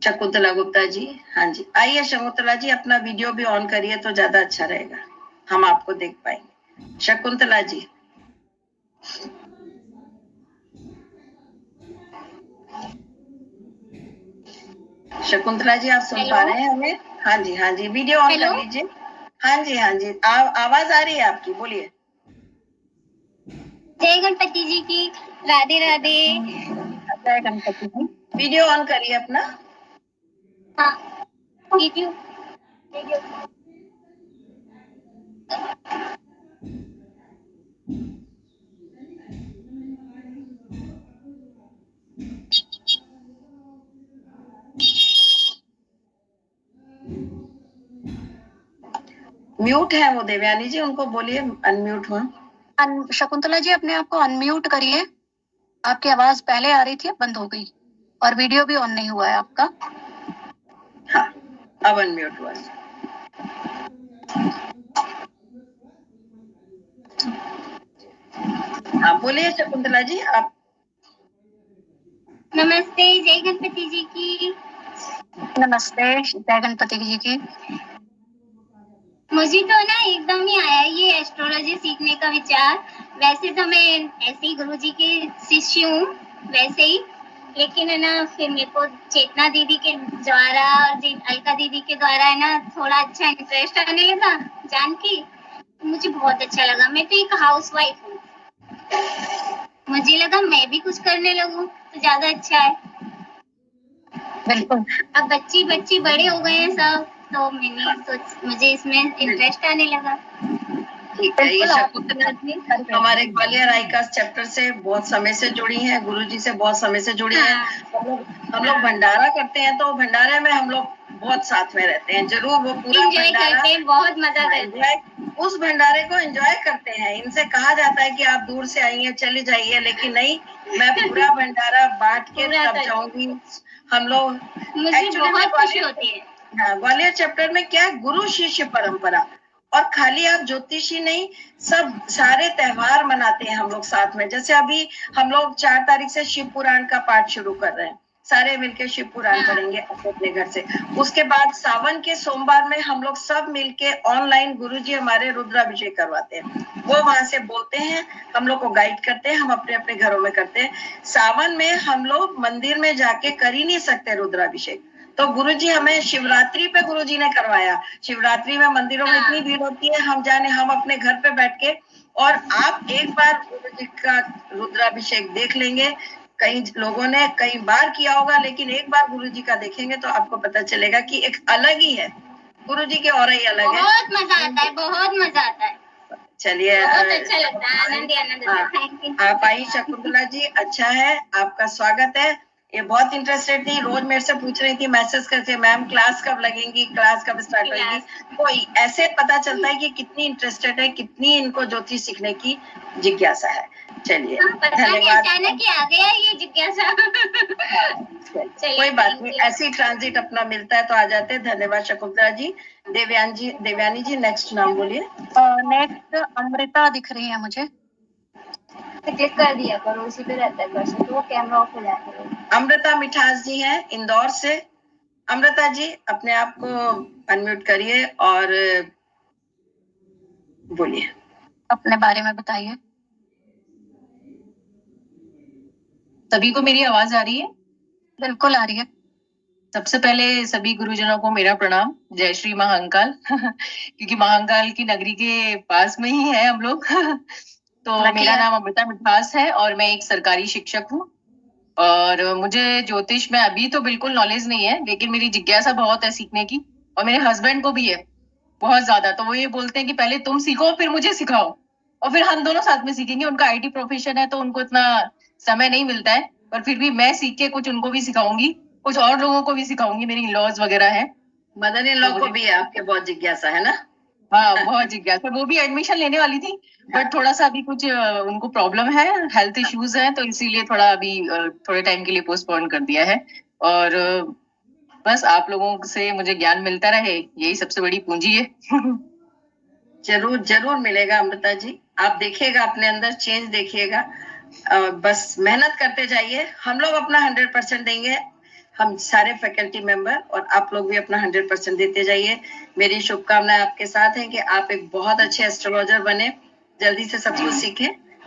शकुंतला गुप्ता जी, हाँ जी आइए। शकुंतला जी अपना वीडियो भी ऑन करिए तो ज्यादा अच्छा रहेगा, हम आपको देख पाएंगे। शकुंतला जी। शकुंतला जी आप सुन पा रहे हैं हमें? हाँ जी, वीडियो ऑन कर लीजिए। हाँ जी, आवाज आ रही है आपकी, बोलिए। जय गणपति जी की, राधे राधे। जय गणपति जी। वीडियो ऑन करिए अपना। हाँ, वीडियो म्यूट है वो देवयानी जी, उनको बोलिए अनम्यूट हो। शकुंतला जी अपने आप को अनम्यूट करिए। आपकी आवाज पहले आ रही थी, अब बंद हो गई, और वीडियो भी ऑन नहीं हुआ है आपका। हाँ, अब अनम्यूट हुआ। हाँ बोलिए शकुंतला जी आप। नमस्ते, जय गणपति जी की। नमस्ते, जय गणपति जी की। मुझे तो ना एकदम ही आया ये एस्ट्रोलॉजी सीखने का विचार। वैसे तो मैं ऐसे ही गुरुजी के शिष्य हूँ, वैसे ही, लेकिन है ना फिर मेरे को चेतना दीदी के द्वारा और अलका दीदी के द्वारा है ना थोड़ा अच्छा इंटरेस्ट आने लगा जान के। मुझे बहुत अच्छा लगा। मैं तो एक हाउसवाइफ हूँ, मुझे लगा मैं भी कुछ करने लगूं तो ज्यादा अच्छा है। बिल्कुल। अब बच्ची बड़े हो गए हैं सब, तो मुझे इसमें इंटरेस्ट आने लगा। ठीक है, ये शकुंतला जी हमारे ग्वालियर आईकास चैप्टर से बहुत समय से जुड़ी हैं, गुरुजी से बहुत समय से जुड़ी हैं। हम लोग भंडारा करते हैं, तो भंडारे में हम लोग बहुत साथ में रहते हैं। जरूर वो पूरा एंजॉय करते हैं, बहुत मजा करते हैं। उस भंडारे को एंजॉय करते हैं। इनसे कहा जाता है कि आप दूर से आई हैं, चली जाइए, लेकिन नहीं, मैं पूरा भंडारा बांट के तब जाऊंगी। हम लोग मुझे बहुत खुशी होती है। हाँ, ग्वालियर चैप्टर में क्या है, गुरु शिष्य परंपरा। और खाली आप ज्योतिषी नहीं, सब सारे त्योहार मनाते हैं हम लोग साथ में। जैसे अभी हम लोग 4 तारीख से शिव पुराण का पाठ शुरू कर रहे हैं, सारे मिलके शिव पुराण पढ़ेंगे अपने घर से। उसके बाद सावन के सोमवार में हम लोग सब मिलके ऑनलाइन गुरुजी हमारे रुद्राभिषेक करवाते हैं। वो वहां से बोलते हैं, हम लोग को गाइड करते हैं, हम अपने अपने घरों में करते हैं। सावन में हम लोग मंदिर में जाके कर ही नहीं सकते रुद्राभिषेक, तो गुरुजी हमें शिवरात्रि पे गुरुजी ने करवाया। शिवरात्रि में मंदिरों में इतनी भीड़ होती है, हम अपने घर पे बैठ के, और आप एक बार गुरुजी का रुद्राभिषेक देख लेंगे। कई लोगों ने कई बार किया होगा, लेकिन एक बार गुरुजी का देखेंगे तो आपको पता चलेगा कि एक अलग ही है, गुरुजी के और ही अलग है। बहुत मजा आता है, बहुत मजा आता है। चलिए, बहुत अच्छा लगता है, आनंद ही आनंद होता है। Thank you. आप आई शकुंतला जी, अच्छा है, आपका स्वागत है। ये बहुत इंटरेस्टेड थी, रोज मेरे से पूछ रही थी, मैसेज करके, मैम क्लास कब लगेंगी, क्लास कब स्टार्ट होगी। तो ऐसे पता चलता है कि कितनी इंटरेस्टेड है, कितनी इनको ज्योतिष सीखने की जिज्ञासा है। चलिए, धन्यवाद। अचानक ही आ गया ये जिज्ञासा। कोई बात नहीं, ऐसी ट्रांजिट अपना मिलता है तो आ जाते हैं। धन्यवाद शकुंतला जी। देवयानी जी नेक्स्ट नाम बोलिए। नेक्स्ट अमृता दिख रही है मुझे। क्लिक कर दिया करो, उसी पे रहता है कर्सर, तो वो कैमरा ऑफ हो जाता है। अमृता मिठास जी हैं इंदौर से। अमृता जी अपने आप को अनम्यूट करिए और बोलिए, अपने बारे में बताइए। सभी को मेरी आवाज आ रही है? बिल्कुल आ रही है। सबसे पहले सभी गुरुजनों को मेरा प्रणाम, जय श्री महाकाल। क्योंकि महाकाल की नगरी के पास में ही है हम लोग। तो मेरा नाम अमृता मिठास है और मैं एक सरकारी शिक्षक हूँ। और मुझे ज्योतिष में अभी तो बिल्कुल नॉलेज नहीं है, लेकिन मेरी जिज्ञासा बहुत है सीखने की, और मेरे हस्बैंड को भी है बहुत ज्यादा। तो वो ये बोलते हैं कि पहले तुम सीखो फिर मुझे सिखाओ, और फिर हम दोनों साथ में सीखेंगे। उनका आईटी प्रोफेशन है तो उनको इतना समय नहीं मिलता है, पर फिर भी मैं सीख के कुछ उनको भी सिखाऊंगी, कुछ और लोगों को भी सिखाऊंगी। मेरी इन-लॉज वगैरह है, मदर इन लॉ को भी है आपके बहुत जिज्ञासा है ना? हाँ बहुत जिज्ञासा। वो भी एडमिशन लेने वाली थी, बट थोड़ा सा अभी कुछ उनको प्रॉब्लम है, हेल्थ इश्यूज है, तो इसीलिए थोड़ा अभी थोड़े टाइम के लिए पोस्टपोन कर दिया है। और बस आप लोगों से मुझे ज्ञान मिलता रहे, यही सबसे बड़ी पूंजी है। जरूर जरूर मिलेगा अमृता जी, आप देखिएगा अपने अंदर चेंज देखिएगा। बस मेहनत करते जाइए, हम लोग अपना 100% देंगे, हम सारे फैकल्टी मेंबर, और आप लोग भी अपना 100% देते जाइए। मेरी शुभकामनाएं आपके साथ हैं कि आप एक बहुत अच्छे एस्ट्रोलॉजर बने, जल्दी से सब कुछ सीखें,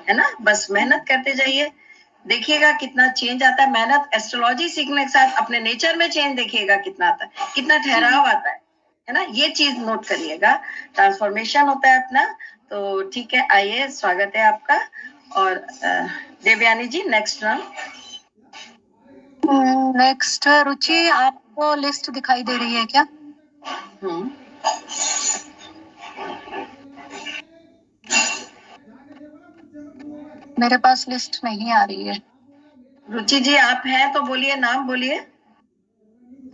है ना? बस मेहनत करते जाइए, देखिएगा कितना चेंज आता है। मेहनत एस्ट्रोलॉजी सीखने के साथ अपने नेचर में चेंज देखिएगा कितना आता है, कितना ठहराव आता है ना। ये चीज नोट करिएगा, ट्रांसफॉर्मेशन होता है अपना। तो ठीक है, आइए, स्वागत है आपका। और देवयानी जी, नेक्स्ट राउंड। नेक्स्ट रुचि, आपको लिस्ट दिखाई दे रही है क्या? मेरे पास लिस्ट नहीं आ रही है। रुचि जी आप हैं तो बोलिए, नाम बोलिए,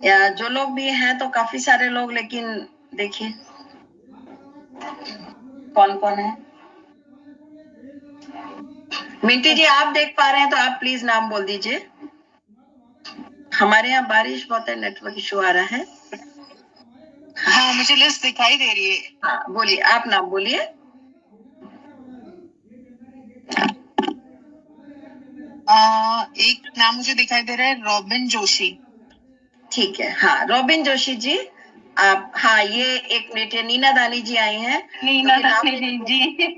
या जो लोग भी हैं तो काफी सारे लोग, लेकिन देखिए कौन कौन है। मिंटी जी आप देख पा रहे हैं तो आप प्लीज नाम बोल दीजिए। हमारे यहाँ बारिश बहुत है, नेटवर्क इशू आ रहा है। हाँ, मुझे लिस्ट दिखाई दे रही है। हाँ बोलिए, आप नाम बोलिए। एक नाम मुझे दिखाई दे रहा है, रॉबिन जोशी। ठीक है, हाँ रॉबिन जोशी जी आप। हाँ, ये एक मिनट, ये नीना दानी जी आई हैं। नीना दानी जी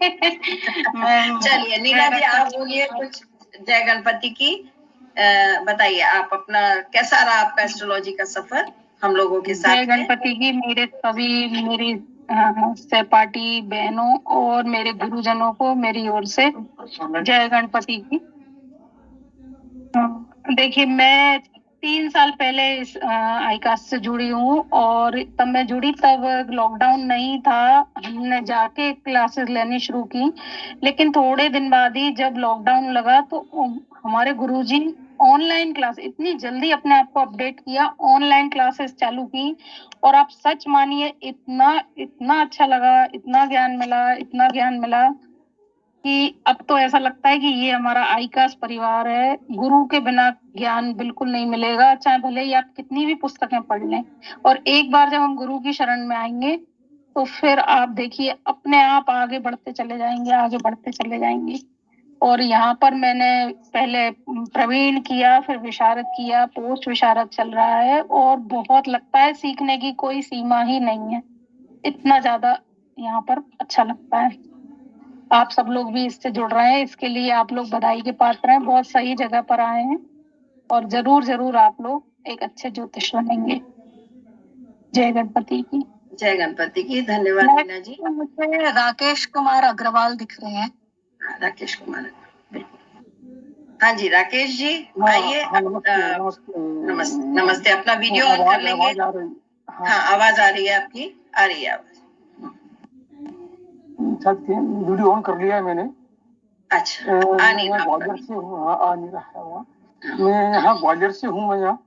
चलिए नीना जी आप बोलिए कुछ जय गणपति की। बताइए आप अपना, कैसा रहा आपका एस्ट्रोलॉजी का सफर हम लोगों के साथ। जय गणपति की मेरे सभी, मेरी सहपाठी बहनों और मेरे गुरुजनों को मेरी ओर से जय गणपति की। देखिए, मैं 3 साल पहले इस आईकास्ट से जुड़ी हूँ, और तब मैं जुड़ी तब लॉकडाउन नहीं था, हमने जाके क्लासेस लेनी शुरू की। लेकिन थोड़े दिन बाद ही जब लॉकडाउन लगा तो हमारे गुरुजी ऑनलाइन क्लास, इतनी जल्दी अपने आप को अपडेट किया, ऑनलाइन क्लासेस चालू की, और आप सच मानिए इतना अच्छा लगा, इतना ज्ञान मिला कि अब तो ऐसा लगता है कि ये हमारा आईकास्ट परिवार है। गुरु के बिना ज्ञान बिल्कुल नहीं मिलेगा, चाहे भले ही आप कितनी भी पुस्तकें पढ़ लें। और एक बार जब हम गुरु की शरण में आएंगे तो फिर आप देखिए अपने आप आगे बढ़ते चले जाएंगे। और यहाँ पर मैंने पहले प्रवीण किया, फिर विशारद किया, पोस्ट विशारद चल रहा है, और बहुत लगता है सीखने की कोई सीमा ही नहीं है, इतना ज्यादा यहाँ पर अच्छा लगता है। आप सब लोग भी इससे जुड़ रहे हैं, इसके लिए आप लोग बधाई के पात्र हैं, बहुत सही जगह पर आए हैं, और जरूर आप लोग एक अच्छे ज्योतिष बनेंगे। जय गणपति की। जय गणपति की। धन्यवाद मीना जी। मुझे राकेश कुमार अग्रवाल दिख रहे हैं। राकेश कुमार, हाँ जी राकेश जी आइए। नमस्ते, अपना वीडियो ऑन कर लेंगे। हाँ आवाज आ रही है आपकी, आ रही है आवाज। वीडियो ऑन कर लिया है मैंने। अच्छा, मैं ग्वालियर से हूँ। आ नहीं रहा है वहाँ। मैं यहाँ ग्वालियर से हूँ मैं यहाँ,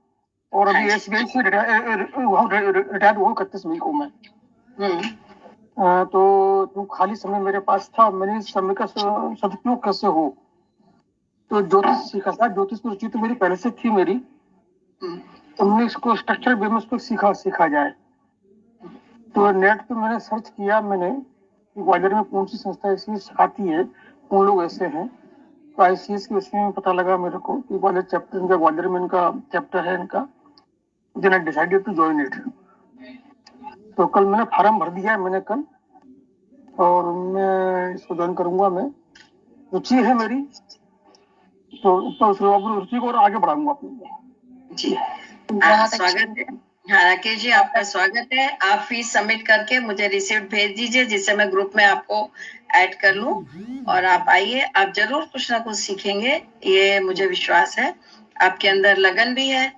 और अभी SBI से रिटायर्ड हुआ 31 मई को मैं। तो खाली समय मेरे पास था, मैंने इस समय का सदुपयोग कैसे हो, तो ज्योतिष सीखा था। ज्योतिष की रुचि तो मेरी पहले से थी मेरी, तो मैंने इसको स्ट्रक्चर वे में उसको सीखा जाए। तो नेट पे मैंने सर्च किया, मैंने ग्वालियर में कौन सी संस्था ऐसी सिखाती है, कौन लोग ऐसे हैं। तो ICS के उसमें पता लगा मेरे को कि ग्वालियर में इनका चैप्टर है इनका। Then I decided to join it. तो कल मैंने फॉर्म भर दिया है मैंने कल, और मैं इसको ज्वाइन करूंगा। मैं रुचि है मेरी, तो उस रुचि को और आगे बढ़ाऊंगा अपनी। जी स्वागत है। हाँ राकेश जी आपका स्वागत है। आप फीस सबमिट करके मुझे रिसिप्ट भेज दीजिए, जिससे मैं ग्रुप में आपको ऐड कर लूं, और आप आइए, आप जरूर कुछ ना कुछ सीखेंगे, ये मुझे विश्वास है। आपके अंदर लगन भी है,